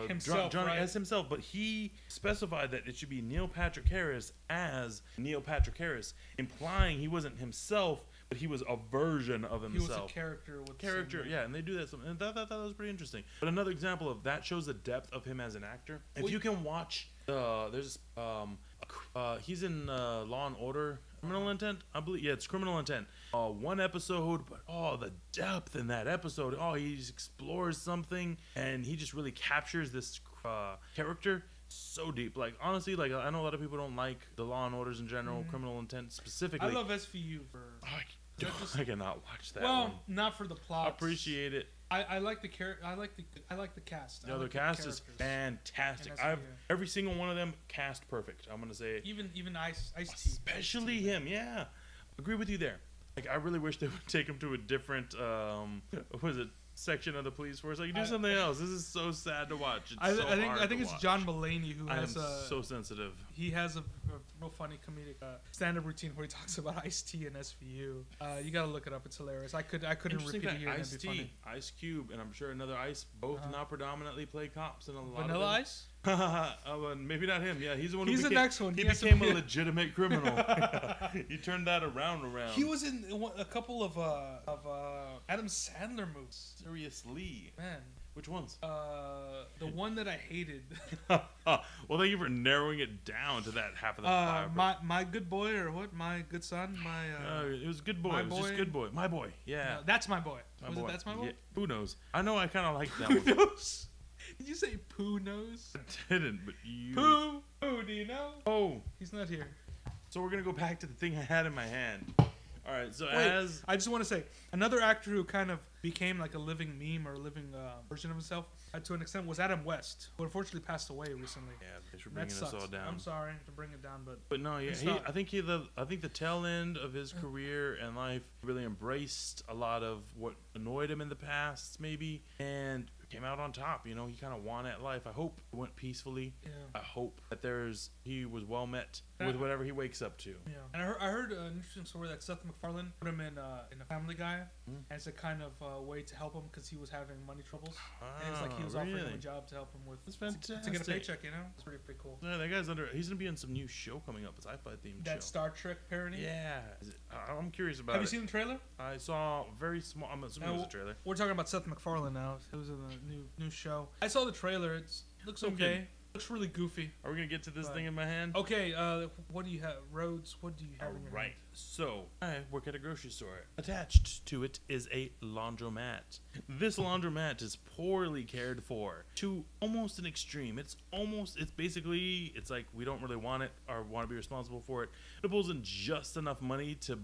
himself, Johnny right? as himself. But he specified that it should be Neil Patrick Harris as Neil Patrick Harris, implying he wasn't himself, but he was a version of himself. He was a character with yeah, and they do that. And that was pretty interesting. But another example of that shows the depth of him as an actor. If you can watch, he's in Law and Order. Criminal Intent, I believe. Yeah, it's Criminal Intent. One episode, but the depth in that episode. He just explores something, and he just really captures this character so deep. Like honestly, like I know a lot of people don't like the Law and Orders in general, Criminal Intent specifically. I love SVU for. I cannot watch that. Well, not for the plot. I appreciate it. I like the character. I like the cast. The cast is fantastic. Every single one of them cast perfect. I'm gonna say even Ice-T, especially him. Yeah, agree with you there. Like I really wish they would take him to a different section of the police force. Like do something else. This is so sad to watch. I think it's John Mulaney who has so sensitive. He has a real funny comedic stand-up routine where he talks about Ice-T and SVU. You gotta look it up. It's hilarious. I couldn't repeat it here. Ice-T, Ice Cube, and I'm sure another Ice both not predominantly play cops in a lot Vanilla of Ice. Maybe not him. Yeah, he's the one. He's the next one. He became a legitimate criminal. He turned that around. He was in a couple of Adam Sandler movies. Seriously, man. Which ones? The one that I hated. Well, thank you for narrowing it down to that half of the five. My good boy, or what? My good son. It was good boy. It was just good boy. My boy. Yeah. No, that's my boy. My Was boy. it That's My Boy? Yeah. Who knows? I know. I kind of like that Who one. knows? Did you say Pooh knows? I didn't, but you. Pooh, do you know? Oh, He's not here. so we're gonna go back to the thing I had in my hand. All right. So Wait, I just want to say another actor who kind of became like a living meme or a living version of himself to an extent was Adam West, who unfortunately passed away recently. Yeah, thanks for That bringing us sucks. all down. I'm sorry to bring it down, but No, yeah, I think the tail end of his career and life really embraced a lot of what annoyed him in the past, maybe, and came out on top. You know, he kind of won at life. I hope it went peacefully. yeah. I hope that he was well met with whatever he wakes up to. Yeah, and I heard an interesting story that Seth MacFarlane put him in a Family Guy as a kind of way to help him because he was having money troubles, and it's like he was offering him a job to help him with That's fantastic. to get a paycheck. You know, it's pretty cool. Yeah, that guy's He's gonna be in some new show coming up. It's a sci-fi themed show. That Star Trek parody. Yeah, I'm curious about it. Have you seen the trailer? I saw very small. I'm assuming it was a trailer. We're talking about Seth MacFarlane now. It was in the new show. I saw the trailer. It looks okay. Looks really goofy. Are we gonna get to this thing in my hand? Okay. What do you have, Rhodes? What do you have in your hand? So I work at a grocery store. Attached to it is a laundromat. This laundromat is poorly cared for to almost an extreme. It's basically like we don't really want it or want to be responsible for it. It pulls in just enough money to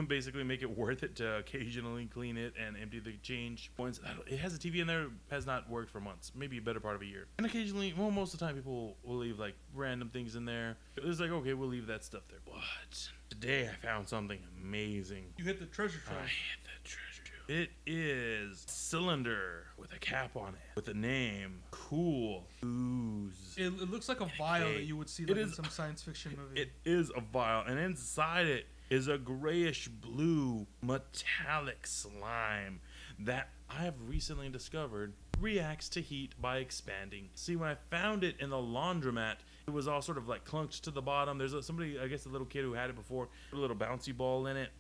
basically make it worth it to occasionally clean it and empty the change points. It has a TV in there. Has not worked for months, maybe a better part of a year. And occasionally, well, most of the time, people will leave like random things in there. It's like, okay, we'll leave that stuff there. But today I found something amazing. You hit the treasure trove. I hit the treasure trove. It is a cylinder with a cap on it with the name Cool Ooze. It looks like a vial that you would see in some science fiction movie. It is a vial, and inside it is a grayish blue metallic slime that I have recently discovered reacts to heat by expanding. See, when I found it in the laundromat, it was all sort of like clunked to the bottom. There's somebody, I guess a little kid who had it before, put a little bouncy ball in it,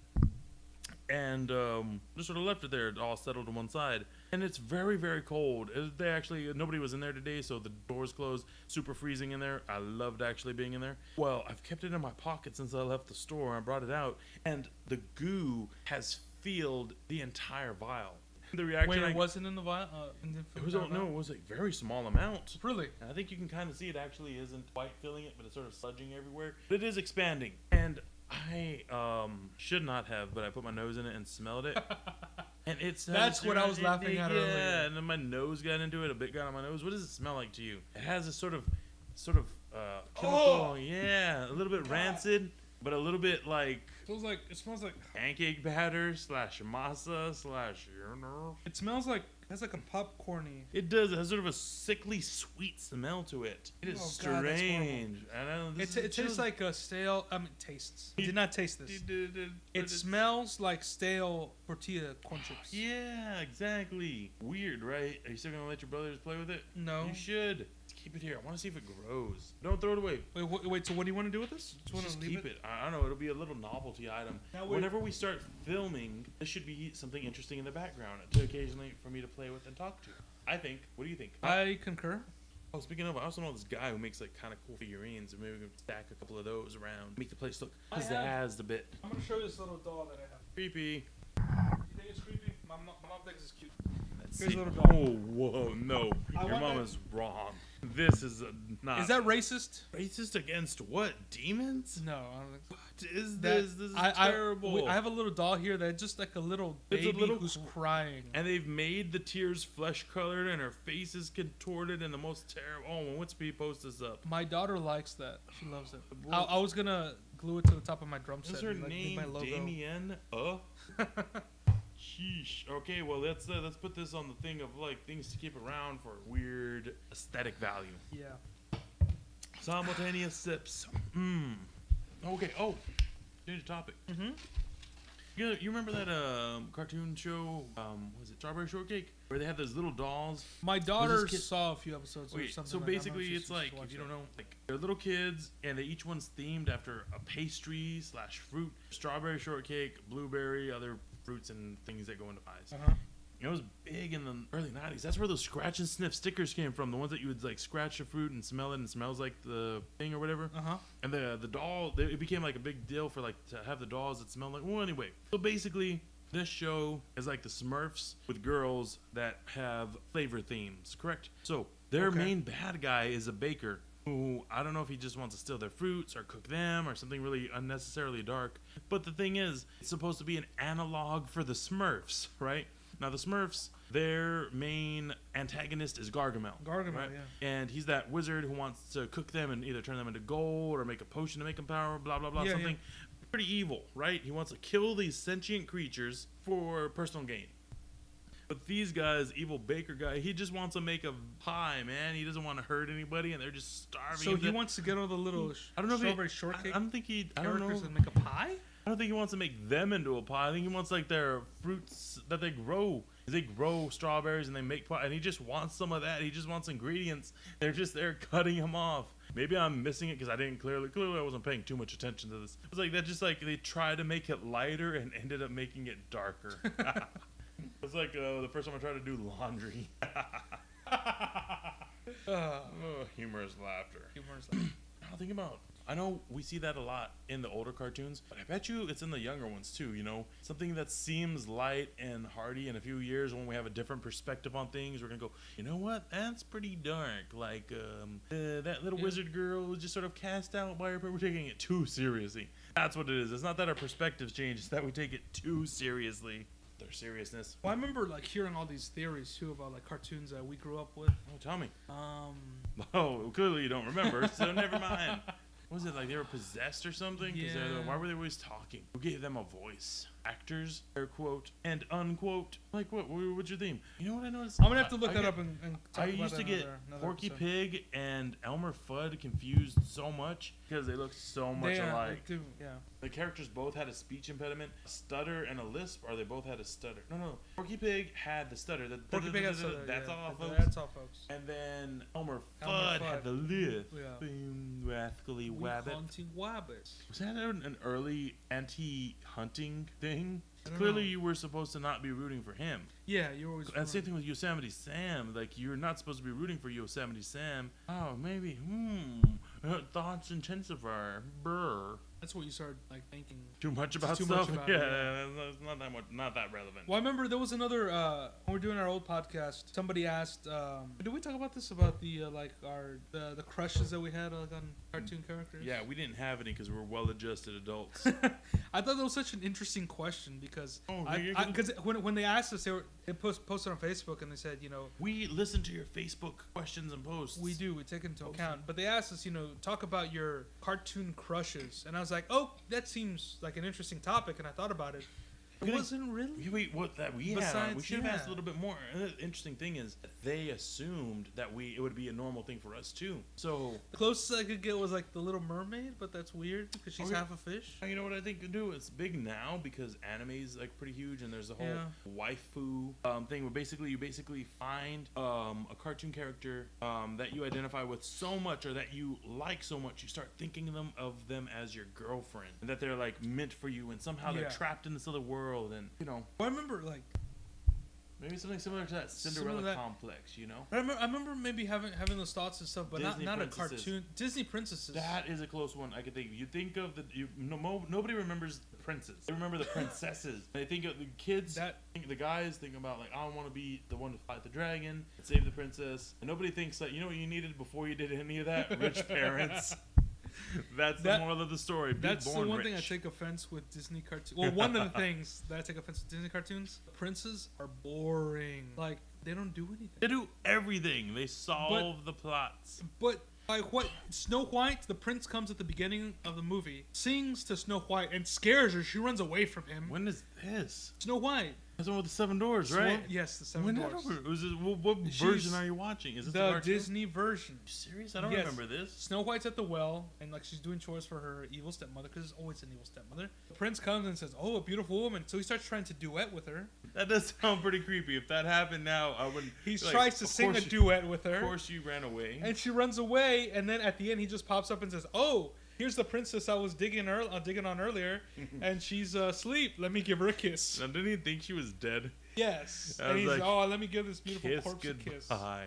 and just sort of left it there, all settled to one side. And it's very, very cold. Nobody was in there today, so the doors closed. Super freezing in there. I loved actually being in there. Well, I've kept it in my pocket since I left the store. I brought it out, and the goo has filled the entire vial. The reaction. Wait, it wasn't in the vial? It was it was a very small amount. Really? And I think you can kind of see it actually isn't quite filling it, but it's sort of sludging everywhere. But it is expanding. And I should not have, but I put my nose in it and smelled it. And it's that's what I was laughing at earlier. Yeah, and then my nose got into it. A bit got on my nose. What does it smell like to you? It has a sort of chemical. Yeah, a little bit rancid. But a little bit like it smells like pancake batter / masa / It smells like it has like a popcorny. It does. It has sort of a sickly sweet smell to it. It is strange. God, I know. It tastes like a stale. Tastes. I did not taste this. It smells like stale tortilla corn chips. Yeah, exactly. Weird, right? Are you still gonna let your brothers play with it? No. You should. Keep it here. I want to see if it grows. Don't throw it away. Wait. So what do you want to do with this? Just keep it. I don't know. It'll be a little novelty item. Whenever we start filming, this should be something interesting in the background to occasionally for me to play with and talk to. I think. What do you think? I concur. Oh, speaking of, I also know this guy who makes like kind of cool figurines, and maybe we can stack a couple of those around, make the place look pizzazzed a bit. I'm gonna show you this little doll that I have. Creepy. You think it's creepy? My mom thinks it's cute. Here's a little doll. Oh, whoa, no. Your mom is wrong. This is not. Is that racist? Racist against what? Demons? No, I don't think so. What is this? This is terrible. I have a little doll here that's just like a little baby who's crying. And they've made the tears flesh colored and her face is contorted and the most terrible. Oh, when Witzby post this up? My daughter likes that. She loves it. I was gonna glue it to the top of my drum set. Is her name Damien? Sheesh. Okay, well let's put this on the thing of like things to keep around for weird aesthetic value. Yeah. Simultaneous sips. Okay. Oh, change the topic. Mm-hmm. You remember that cartoon show? Was it Strawberry Shortcake? Where they have those little dolls. My daughter saw a few episodes. Or something. So like basically, it's like if you don't know, like they're little kids, and each one's themed after a pastry / fruit. Strawberry shortcake, blueberry, other fruits and things that go into pies. It was big in the early 90s. That's where those scratch and sniff stickers came from. The ones that you would like scratch a fruit and smell it and it smells like the thing or whatever. And the doll, it became like a big deal for like to have the dolls that smell like. Well, anyway. So basically, this show is like the Smurfs with girls that have flavor themes, correct? So their main bad guy is a baker who, I don't know if he just wants to steal their fruits or cook them or something really unnecessarily dark. But the thing is, it's supposed to be an analog for the Smurfs, right? Now the Smurfs, their main antagonist is Gargamel. Gargamel, right? yeah. And he's that wizard who wants to cook them and either turn them into gold or make a potion to make them power, blah, blah, blah, something. Yeah. Pretty evil, right? He wants to kill these sentient creatures for personal gain. But these guys, evil baker guy, he just wants to make a pie, man. He doesn't want to hurt anybody, and they're just starving. So he wants to get all the little strawberry shortcake. I don't think he. I don't know. And make a pie. I don't think he wants to make them into a pie. I think he wants like their fruits that they grow. They grow strawberries and they make pie, and he just wants some of that. He just wants ingredients. They're just there cutting him off. Maybe I'm missing it because I didn't clearly I wasn't paying too much attention to this. It was like that. Just like they tried to make it lighter and ended up making it darker. It's like the first time I tried to do laundry. Humorous laughter. Now think about. I know we see that a lot in the older cartoons, but I bet you it's in the younger ones too, you know? Something that seems light and hearty in a few years when we have a different perspective on things, we're going to go, you know what? That's pretty dark. Like, that little wizard girl was just sort of cast out by her, but we're taking it too seriously. That's what it is. It's not that our perspectives change, it's that we take it too seriously. Their seriousness. Well, I remember like hearing all these theories too about like cartoons that we grew up with. Oh, tell me. Oh, clearly you don't remember, so never mind. Was it like they were possessed or something? Yeah. Why were they always talking? Who gave them a voice? Actors, air quote, and unquote. Like, what's your theme? You know what I noticed? I'm going to have to look that up and talk about I used to get Porky episode. Pig and Elmer Fudd confused so much because they look so much alike. They do, yeah. The characters both had a speech impediment, a stutter, and a lisp, or they both had a stutter. No. Porky Pig had the stutter. Porky Pig had the stutter. That's all, folks. That's all, folks. And then Elmer Fudd had the lisp. Yeah. Rascally Wabbit. Hunting wabbits. Was that an early anti-hunting thing? I Clearly, don't know. you were supposed to not be rooting for him. Yeah, you're always. And same thing with Yosemite Sam. Like, you're not supposed to be rooting for Yosemite Sam. Oh, maybe. Thoughts intensifier. Brr. That's what you started like thinking. Too much about too stuff. much about it's not that much. Not that relevant. Well, I remember there was another. When we were doing our old podcast, somebody asked, "Did we talk about this about the the crushes that we had like on cartoon characters?" Yeah, we didn't have any because we were well-adjusted adults. I thought that was such an interesting question because because when they asked us, they posted on Facebook and they said, you know, we listen to your Facebook questions and posts. We do. We take it into account. But they asked us, you know, talk about your cartoon crushes, and I was like, oh, that seems like an interesting topic, and I thought about it. It wasn't really. Wait, what that we Besides, had? We should have asked a little bit more. The interesting thing is they assumed that it would be a normal thing for us too. So the closest I could get was like the Little Mermaid, but that's weird because she's half a fish. You know what I think to do? It's big now because anime is like pretty huge, and there's a whole waifu thing where you basically find a cartoon character that you identify with so much or that you like so much, you start thinking of them as your girlfriend, and that they're like meant for you, and somehow they're trapped in this other world. And you know, well, I remember like maybe something similar to that Cinderella complex, you know. I remember maybe having those thoughts and stuff, but not a cartoon. Disney princesses. That is a close one. I could think. You think of nobody remembers the princes. They remember the princesses. They think of the kids. The guys think about like, I want to be the one to fight the dragon and save the princess. And nobody thinks that you know what you needed before you did any of that. Rich parents. That's the moral of the story. That's the one thing I take offense with Disney cartoons. Well, one of the things that I take offense with Disney cartoons, the princes are boring. Like, they don't do anything. They do everything. They solve the plots. But like what Snow White, the prince comes at the beginning of the movie, sings to Snow White and scares her. She runs away from him. When is this? Snow White. That's the one with the 7 doors, right? Yes, the 7 doors. What version are you watching? Is this the Disney version? Are you serious? I don't remember this. Snow White's at the well, and like she's doing chores for her evil stepmother, because there's always an evil stepmother. The prince comes and says, "Oh, a beautiful woman." So he starts trying to duet with her. That does sound pretty creepy. If that happened now, I wouldn't. He tries to sing a duet with her. Of course, you ran away. And she runs away, and then at the end, he just pops up and says, "Oh, here's the princess I was digging on earlier, and she's asleep. Let me give her a kiss." Now, didn't he think she was dead? Yes. I And was he's like, oh, let me give this beautiful kiss corpse a kiss. goodbye.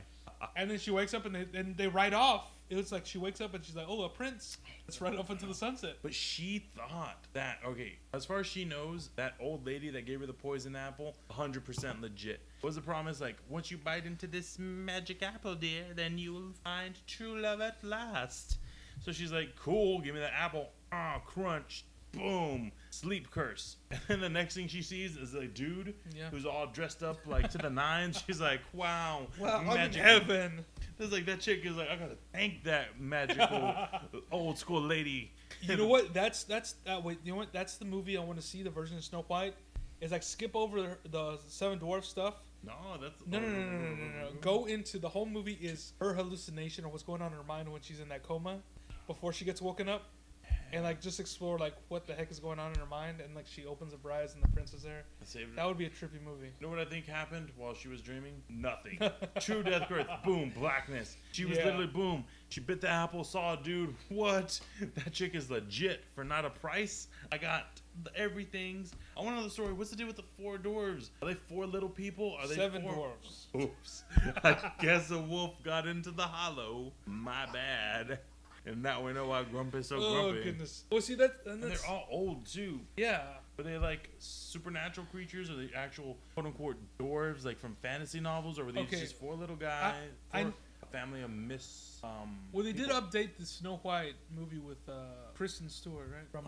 And then she wakes up and they ride off. It was like she wakes up and she's like, oh, a prince. Let's ride off into the sunset. But she thought that, okay, as far as she knows, that old lady that gave her the poison apple, 100% legit. What was the promise? Like, once you bite into this magic apple, dear, then you will find true love at last. So she's like, cool, give me that apple. Ah, crunch. Boom. Sleep curse. And then the next thing she sees is a dude who's all dressed up like to the nines. She's like, wow. I'm in heaven. It's like that chick is like, I gotta thank that magical old school lady. You know what? That's wait. You know what? That's the movie I want to see. The version of Snow White is like skip over the Seven Dwarfs stuff. No, that's no. Go into the whole movie is her hallucination or what's going on in her mind when she's in that coma before she gets woken up. And like just explore like what the heck is going on in her mind, and like she opens up her eyes and the prince is there. That would be a trippy movie. You know what I think happened while she was dreaming? Nothing. True death growth. Boom. Blackness. She was literally boom. She bit the apple. Saw a dude. What? That chick is legit for not a price. I got everything's. I want to know the story. What's the deal with the 4 dwarves? Are they 4 little people? Are they 7 4 dwarves? Oops. I guess a wolf got into the hollow. My bad. And now we know why Grump is so grumpy. Oh, goodness. Well, see, that's... And they're all old, too. Yeah. Are they, like, supernatural creatures? Or are they actual, quote-unquote, dwarves, like, from fantasy novels? Or were these just 4 little guys? A family of well, they did people. update the Snow White movie with Kristen Stewart, right? From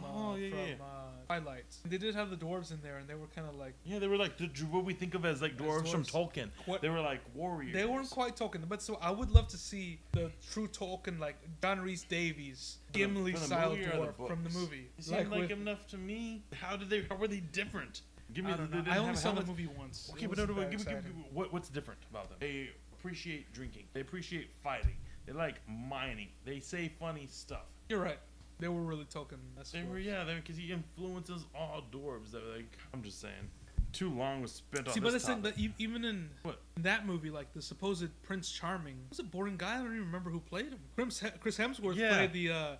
Twilight. They did have the dwarves in there, and they were kind of like... Yeah, they were like what we think of as, like, dwarves from Tolkien. They were, like, warriors. They weren't quite Tolkien, but so I would love to see the true Tolkien, like John Rhys Davies, Gimli-style dwarf from the movie. It seemed like enough to me. How were they different? Give me I only saw the movie once. Okay, but no, give me what's different about them? They appreciate drinking. They appreciate fighting. They like mining. They say funny stuff. You're right. They were really Tolkien. Because he influences all dwarves. That like, I'm just saying, too long was spent on. See, this but that even in that movie, like the supposed Prince Charming was a boring guy. I don't even remember who played him. Chris Hemsworth played the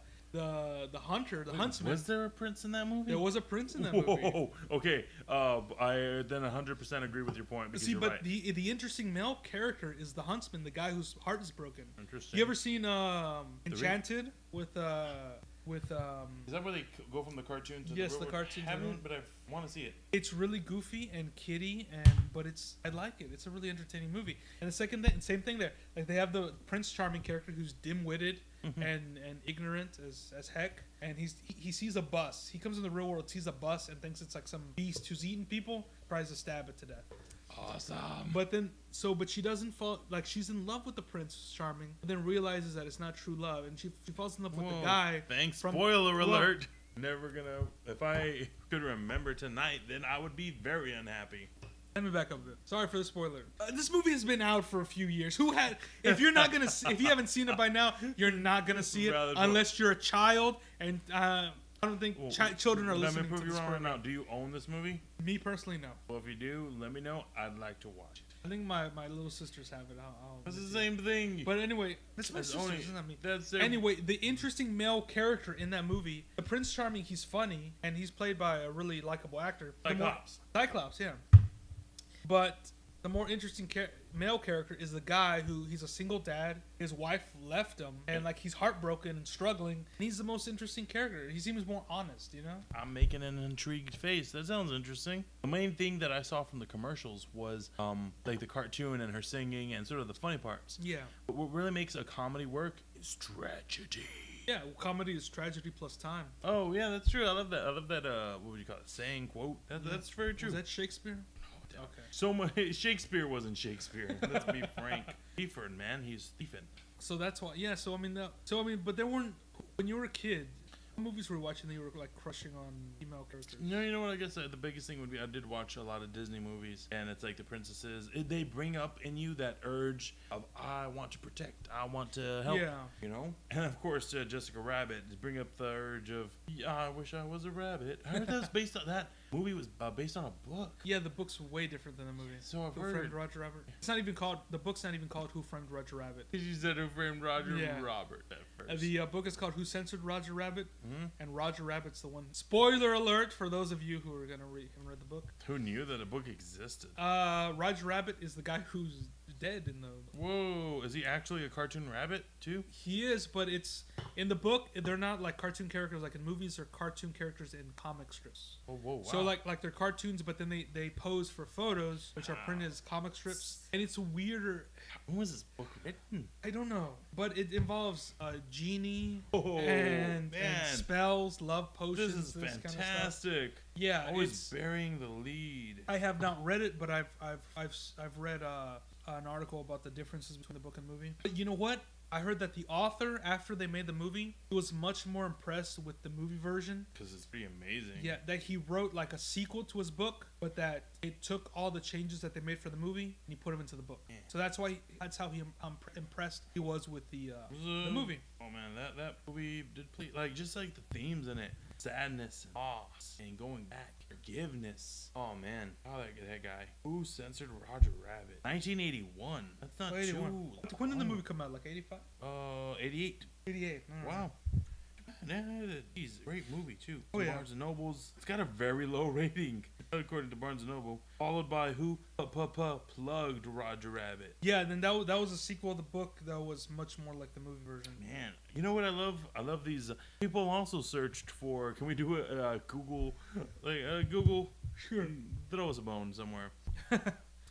hunter, the huntsman. Was there a prince in that movie? There was a prince in that movie. Okay. I then 100% agree with your point. Because you're right. the interesting male character is the huntsman, the guy whose heart is broken. Interesting. You ever seen Enchanted with Is that where they go from the cartoon to the cartoon? I haven't, but I want to see it. It's really goofy and kiddie, but I like it. It's a really entertaining movie. And the same thing there. Like they have the Prince Charming character who's dim-witted and ignorant as heck, and he sees a bus. He comes in the real world, sees a bus, and thinks it's like some beast who's eating people. Tries to stab it to death. Awesome. But she doesn't fall, like she's in love with the Prince Charming, but then realizes that it's not true love, and she falls in love with the guy. Thanks. Spoiler alert. Never gonna. If I could remember tonight, then I would be very unhappy. Let me back up a bit. Sorry for the spoiler. This movie has been out for a few years. If you haven't seen it by now, you're not gonna see it unless you're a child. And I don't think children are listening to this. Let me prove you wrong now. Do you own this movie? Me personally, no. Well, if you do, let me know. I'd like to watch it. I think my little sisters have it. It's the same thing. But anyway, that's my sister. It's not me. Anyway, the interesting male character in that movie, the Prince Charming, he's funny and he's played by a really likable actor. Cyclops, yeah. But the more interesting male character is the guy he's a single dad. His wife left him, and like he's heartbroken and struggling. And he's the most interesting character. He seems more honest, you know. I'm making an intrigued face. That sounds interesting. The main thing that I saw from the commercials was like the cartoon and her singing and sort of the funny parts. Yeah. But what really makes a comedy work is tragedy. Yeah, comedy is tragedy plus time. Oh yeah, that's true. I love that. What would you call it? Saying, quote. That's very true. Was that Shakespeare? Okay. So much Shakespeare wasn't Shakespeare. Let's be frank. Thiefing, man, he's thieving. So that's why. Yeah. So I mean, but there weren't when you were a kid. What movies were you watching that you were like crushing on female characters? No, you know what? I guess the biggest thing would be I did watch a lot of Disney movies, and it's like the princesses. They bring up in you that urge of I want to protect, I want to help. Yeah. You know, and of course Jessica Rabbit bring up the urge of I wish I was a rabbit. I heard that was based on that. movie was based on a book. Yeah, the book's way different than the movie. So I've Who heard. Framed Roger Rabbit? It's not even called. The book's not even called Who Framed Roger Rabbit. You said Who Framed Roger Yeah. Robert at first. The book is called Who Censored Roger Rabbit, Mhm. and Roger Rabbit's the one. Spoiler alert for those of you who are gonna read the book. Who knew that a book existed? Roger Rabbit is the guy who's dead in the. Whoa, is he actually a cartoon rabbit too? He is, but it's in the book. They're not like cartoon characters like in movies. They're cartoon characters in comic strips. Oh, whoa, wow. So like they're cartoons, but then they pose for photos, which are printed as comic strips, and it's weirder. When was this book written? I don't know, but it involves a genie Oh, and man. spells, love potions. This is kind of stuff. fantastic. Yeah, Always it's. burying the lead. I have not read it, but I've read an article about the differences between the book and movie. But you know what? I heard that the author, after they made the movie, was much more impressed with the movie version. Because it's pretty amazing. Yeah, that he wrote like a sequel to his book, but that it took all the changes that they made for the movie and he put them into the book. Yeah. So that's how he impressed he was with the movie. Oh man, that movie did play like just like the themes in it, sadness, and loss, and going back, forgiveness. Oh man, oh that guy who censored Roger Rabbit, 1981. That's not 81. too. When did the movie come out? Like 85? 88. 88. Wow. Geez, great movie too. Oh, yeah. Barnes and Nobles. It's got a very low rating according to Barnes and Noble. Followed by who plugged Roger Rabbit. Yeah, and then that was a sequel of the book that was much more like the movie version. Man, you know what I love? I love these. People also searched for. Can we do a Google? Google. Sure. Throw us a bone somewhere.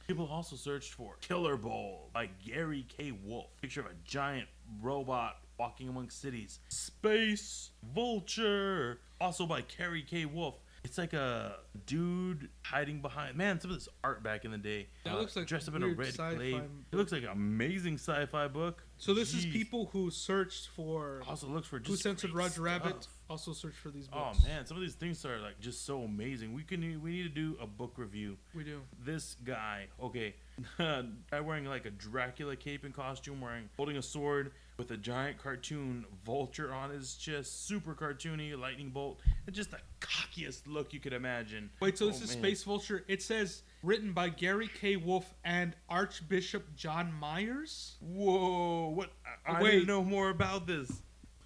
People also searched for Killer Bowl by Gary K. Wolfe. Picture of a giant robot walking amongst cities. Space Vulture, also by Gary K. Wolfe. It's like a dude hiding behind. Man, some of this art back in the day. That looks like dressed up in a weird red sci-fi glade. book. It looks like an amazing sci-fi book. So this is Jeez. people who searched for Also looks for Who just Censored great Roger Rabbit. stuff. Also search for these Oh books. man, some of these things are like just so amazing. We need to do a book review. We do. This guy, okay, guy wearing like a Dracula cape and costume, holding a sword with a giant cartoon vulture on his chest, super cartoony, lightning bolt, and just the cockiest look you could imagine. Wait, so this is man. Space Vulture. It says written by Gary K. Wolfe and Archbishop John Myers. Whoa, what? I Wait. need to know more about this.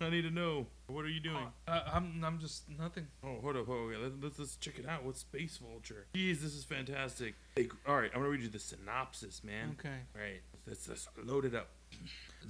I need to know. What are you doing? I'm just nothing. Oh, hold up. Okay, let's check it out. What's Space Vulture? Jeez, this is fantastic. All right, I'm gonna read you the synopsis, man. Okay. All right, let's load it up.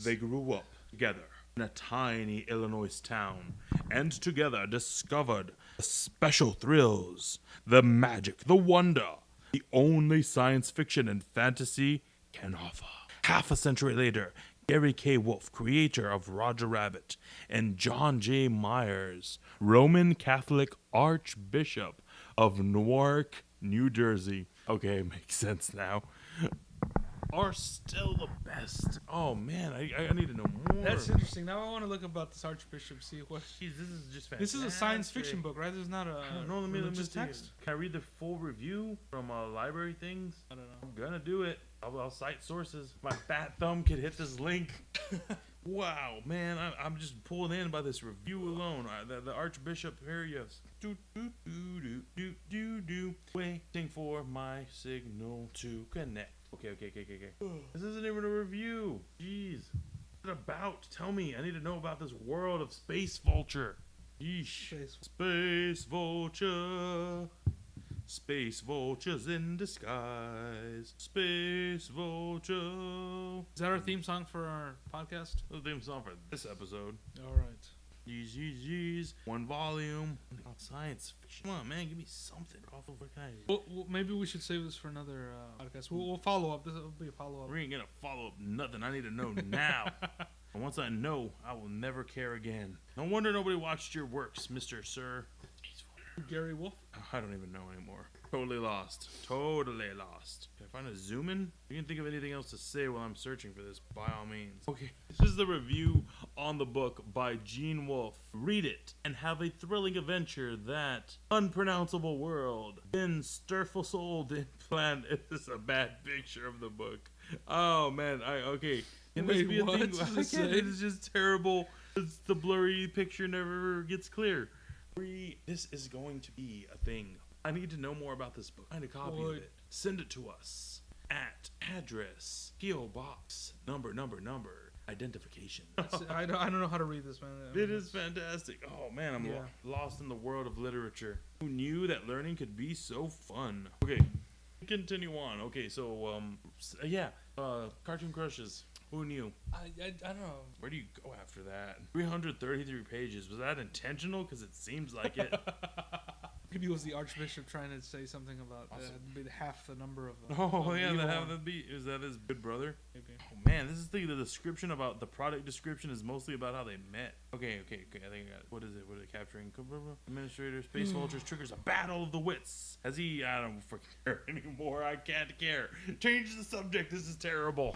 They grew up together in a tiny Illinois town, and together discovered the special thrills, the magic, the wonder, the only science fiction and fantasy can offer. Half a century later, Gary K. Wolfe, creator of Roger Rabbit, and John J. Myers, Roman Catholic Archbishop of Newark, New Jersey. Okay, makes sense now. Are still the best. Oh man, I need to know more. That's interesting. Now I want to look about this Archbishop. See what. Jeez, this is just fantastic. This is a science fiction book, right? This is not a. I don't know. Let me religious see. text. Can I read the full review from Library Things? I don't know. I'm gonna do it. I'll cite sources. My fat thumb could hit this link. Wow, man, I'm just pulled in by this review alone. The Archbishop here, yes. Waiting for my signal to connect. Okay. This isn't even a review. Jeez. What's it about? Tell me. I need to know about this world of Space Vulture. Yeesh. Space Vulture. Space Vultures in disguise. Space Vulture. Is that our theme song for our podcast? The theme song for this episode. All right. Jeez. One volume. Science fiction. Come on, man. Give me something. Well, maybe we should save this for another podcast. We'll follow up. This will be a follow up. We ain't gonna follow up nothing. I need to know now. And once I know, I will never care again. No wonder nobody watched your works, Mr. Sir. Gary Wolfe? I don't even know anymore. Totally lost. Can I find a zoom in? You can think of anything else to say while I'm searching for this, by all means. Okay, this is the review on the book by Gene Wolfe. Read it and have a thrilling adventure that unpronounceable world. Then Sturflesold implant. This is a bad picture of the book. Oh man, okay. Can this Wait, be a what? thing? I can't. It is just terrible. The blurry picture never gets clear. This is going to be a thing. I need to know more about this book. Find a copy of it. Send it to us at address, P.O. Box, number, identification. I don't know how to read this, man. It is fantastic. Oh, man, I'm lost in the world of literature. Who knew that learning could be so fun? Okay, continue on. Okay, so, Cartoon Crushes. Who knew? I don't know. Where do you go after that? 333 pages. Was that intentional? Because it seems like it. Maybe it was the Archbishop trying to say something about half the number of. Is that his good brother? Maybe. Oh man, this is the description about the product description is mostly about how they met. Okay. I think I got it. What is it? What are they capturing? Administrator, Space Vultures triggers a battle of the wits. I don't freaking care anymore. I can't care. Change the subject. This is terrible.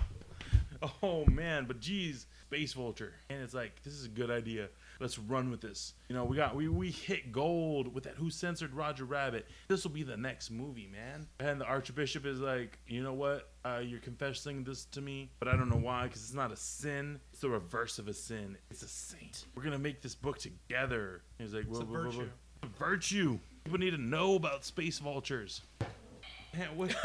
Oh man, but geez, Space Vulture, and it's like this is a good idea. Let's run with this. You know, we hit gold with that Who Censored Roger Rabbit. This will be the next movie, man. And the Archbishop is like, you know what? You're confessing this to me, but I don't know why, because it's not a sin. It's the reverse of a sin. It's a saint. We're gonna make this book together. And he's like, it's a virtue. Virtue. People need to know about Space Vultures. Man, what is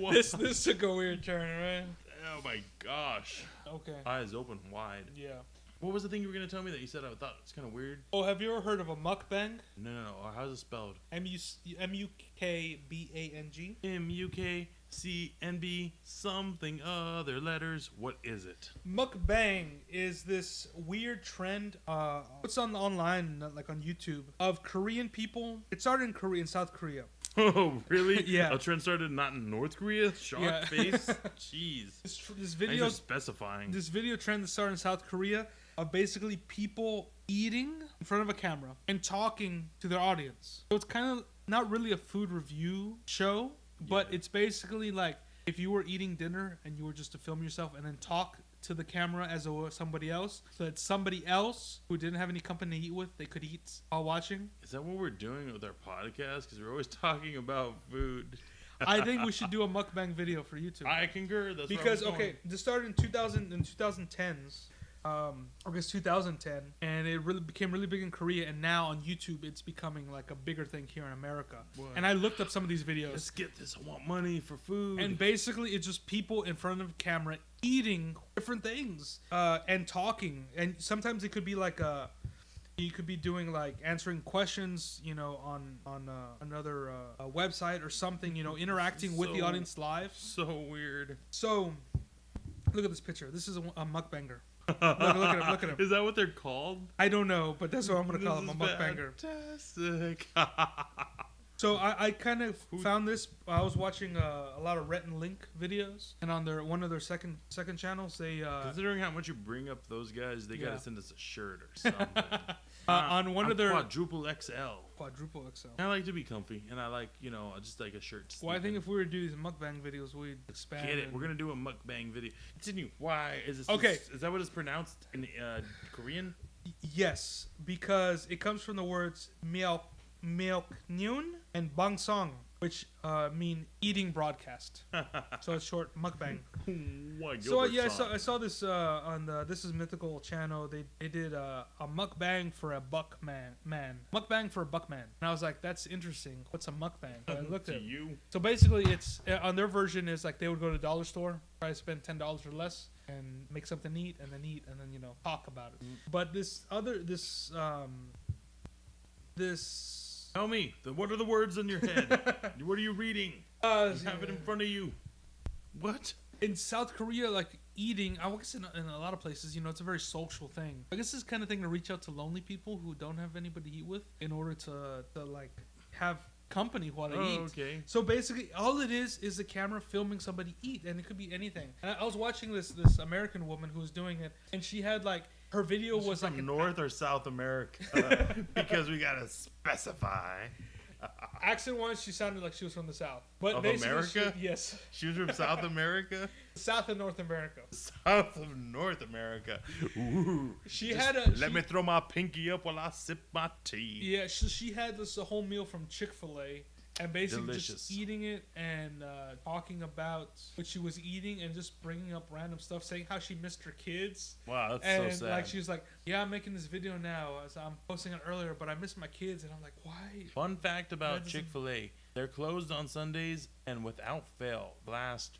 this? This took a weird turn, right? Oh my gosh. Okay. Eyes open wide. Yeah. What was the thing you were going to tell me that you said I thought it's kind of weird? Oh, have you ever heard of a mukbang? No. How's it spelled? M-U-K-B-A-N-G. M-U-K-C-N-B something other letters. What is it? Mukbang is this weird trend. It's online, like on YouTube, of Korean people. It started in South Korea. Oh, really? Yeah. A trend started not in North Korea? Shark face? Jeez. This video is specifying. This video trend that started in South Korea of basically people eating in front of a camera and talking to their audience. So it's kind of not really a food review show, but it's basically like if you were eating dinner and you were just to film yourself and then talk to the camera as somebody else, so that somebody else who didn't have any company to eat with, they could eat while watching. Is that what we're doing with our podcast? Because we're always talking about food. I think we should do a mukbang video for YouTube. I concur. That's because this started in 2010s. August 2010, and it really became really big in Korea, and now on YouTube it's becoming like a bigger thing here in America. What? And I looked up some of these videos. Let's get this. I want money for food. And basically it's just people in front of a camera eating different things and talking, and sometimes it could be like you could be doing like answering questions, you know, on another website or something, you know, interacting with the audience live. So weird. So look at this picture. This is a mukbanger. Look at him. Is that what they're called? I don't know, but that's what I'm going to call him, a mukbanger. Fantastic. So I kind of found this. I was watching a lot of Rhett and Link videos, and on one of their second channels, they considering how much you bring up those guys, they gotta send us a shirt or something. On one of their quadruple XL. Quadruple XL. I like to be comfy, and I like just like a shirt. Well, I think if we were to do these mukbang videos, we'd expand. Get it? We're gonna do a mukbang video. Continue. Why is this? Okay. Is that what it's pronounced in Korean? Yes, because it comes from the words Myeoknyun and Bangsong, which mean eating broadcast. So it's short, mukbang. So I saw this on the This Is Mythical channel. They did a mukbang for a man. Mukbang for a buckman. And I was like, that's interesting. What's a mukbang? So I looked at you. So basically, it's on their version is like they would go to the dollar store, try to spend $10 or less, and make something eat, and then talk about it. But this Tell me, what are the words in your head? What are you reading? You have it in front of you. What? In South Korea, like eating, I guess in a lot of places, it's a very social thing. I guess this kind of thing to reach out to lonely people who don't have anybody to eat with in order to like have company while they eat. Okay. So basically, all it is the camera filming somebody eat, and it could be anything. And I was watching this American woman who was doing it, and she had like her video was like North or South America because we gotta specify. Accent-wise, she sounded like she was from the South. But of America? Yes. She was from South America? South of North America. South of North America. Ooh. Let me throw my pinky up while I sip my tea. Yeah, she had this whole meal from Chick-fil-A. And basically delicious. just eating it and talking about what she was eating and just bringing up random stuff, saying how she missed her kids. Wow, that's and so sad. like she was like, yeah, I'm making this video now. So I'm posting it earlier, but I missed my kids. And I'm like, why? Fun fact about Chick-fil-A. They're closed on Sundays, and without fail, last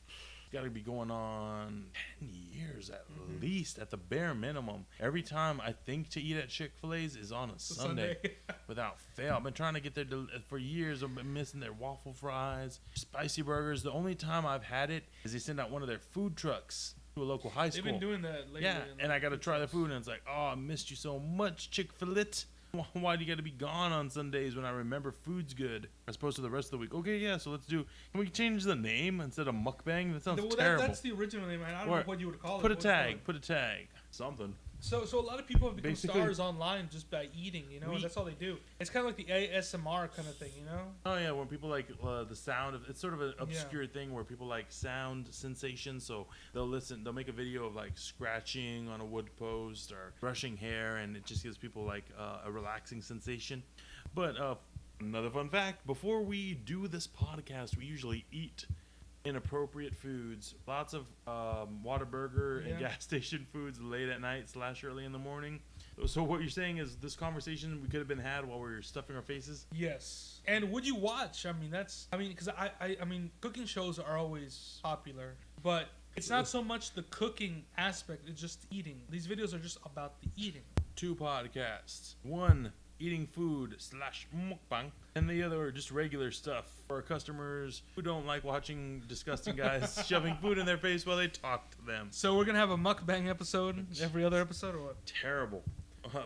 got to be going on 10 years at least, at the bare minimum. Every time I think to eat at Chick-fil-A's is on a Sunday. Without fail. I've been trying to get there for years. I've been missing their waffle fries, spicy burgers. The only time I've had it is they send out one of their food trucks to a local high school. They've been doing that lately. Yeah, and I got to try the food, and it's like, oh, I missed you so much, Chick-fil-A. Why do you got to be gone on Sundays when I remember food's good as opposed to the rest of the week? Okay, yeah, so let's do. Can we change the name instead of Mukbang? That sounds terrible. That's the original name. I don't know what you would call it. Put a tag. Put a tag. Something. So a lot of people have become stars online just by eating, you know, and that's all they do. It's kind of like the ASMR kind of thing, you know? Oh, yeah, when people like the sound of, it's sort of an obscure thing where people like sound sensations, so they'll make a video of like scratching on a wood post or brushing hair, and it just gives people like a relaxing sensation. But another fun fact, before we do this podcast, we usually eat inappropriate foods, lots of Whataburger and gas station foods late at night / early in the morning. So what you're saying is this conversation we could have been had while we were stuffing our faces? Yes. And would you watch? Because I mean, cooking shows are always popular, but it's not so much the cooking aspect, it's just eating. These videos are just about the eating. 2 podcasts. One, eating food / mukbang, and the other just regular stuff for our customers who don't like watching disgusting guys shoving food in their face while they talk to them. So we're gonna have a mukbang episode every other episode, or what? Terrible.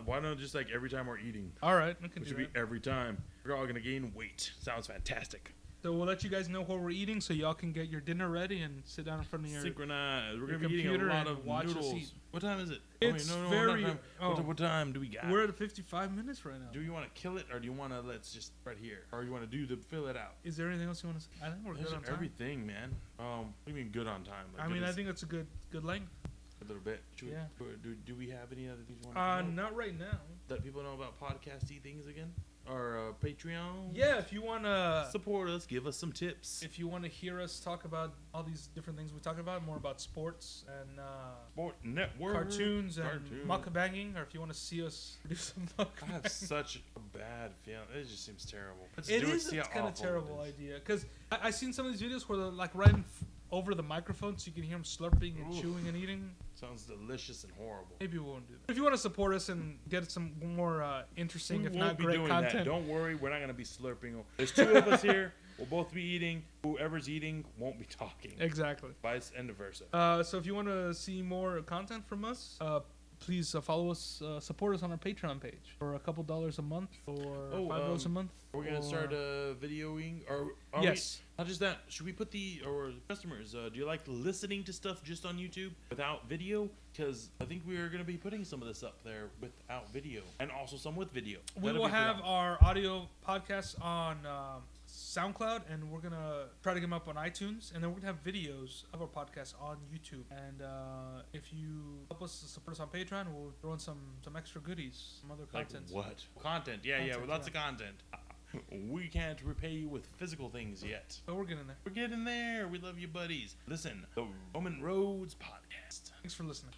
Why not just like every time we're eating? All right, we can It should do be every time. We're all gonna gain weight. Sounds fantastic. So we'll let you guys know what we're eating, so y'all can get your dinner ready and sit down in front of your synchronized. We're gonna be eating a lot of noodles. What time is it? It's very. What time do we got? We're at 55 minutes right now. Do you want to kill it, or do you want to let's just right here, or you want to fill it out? Is there anything else you want to say? I think we're good on time. Everything, man. What do you mean good on time? Like I think it's a good length. A little bit. Yeah. Do we have any other things you want to know? Not right now. Let people know about podcasty things again? Or Patreon? Yeah, if you want to support us, give us some tips. If you want to hear us talk about all these different things we talk about, more about sports and Sport Network, cartoons and mukbanging, or if you want to see us do some mukbang. I have such a bad feeling. It just seems terrible. It's kind of terrible idea, because I've seen some of these videos where they're like right over the microphone so you can hear them slurping and chewing and eating. Sounds delicious and horrible. Maybe we won't do that. If you want to support us and get some more interesting, if not great content. That. Don't worry, we're not going to be slurping. There's 2 of us here. We'll both be eating. Whoever's eating won't be talking. Exactly. Vice and versa. So if you want to see more content from us, please follow us, support us on our Patreon page for a couple dollars a month or $5 a month. We're going to start videoing. Yes. Not just that. Should we put our customers, do you like listening to stuff just on YouTube without video? Because I think we are going to be putting some of this up there without video and also some with video. We will have our audio podcasts on SoundCloud, and we're going to try to get them up on iTunes, and then we're going to have videos of our podcast on YouTube. And if you help us support us on Patreon, we'll throw in some extra goodies, some other content. Like what? Content. Yeah, lots of content. We can't repay you with physical things yet. But we're getting there. We're getting there. We love you, buddies. Listen, the Roman Roads Podcast. Thanks for listening.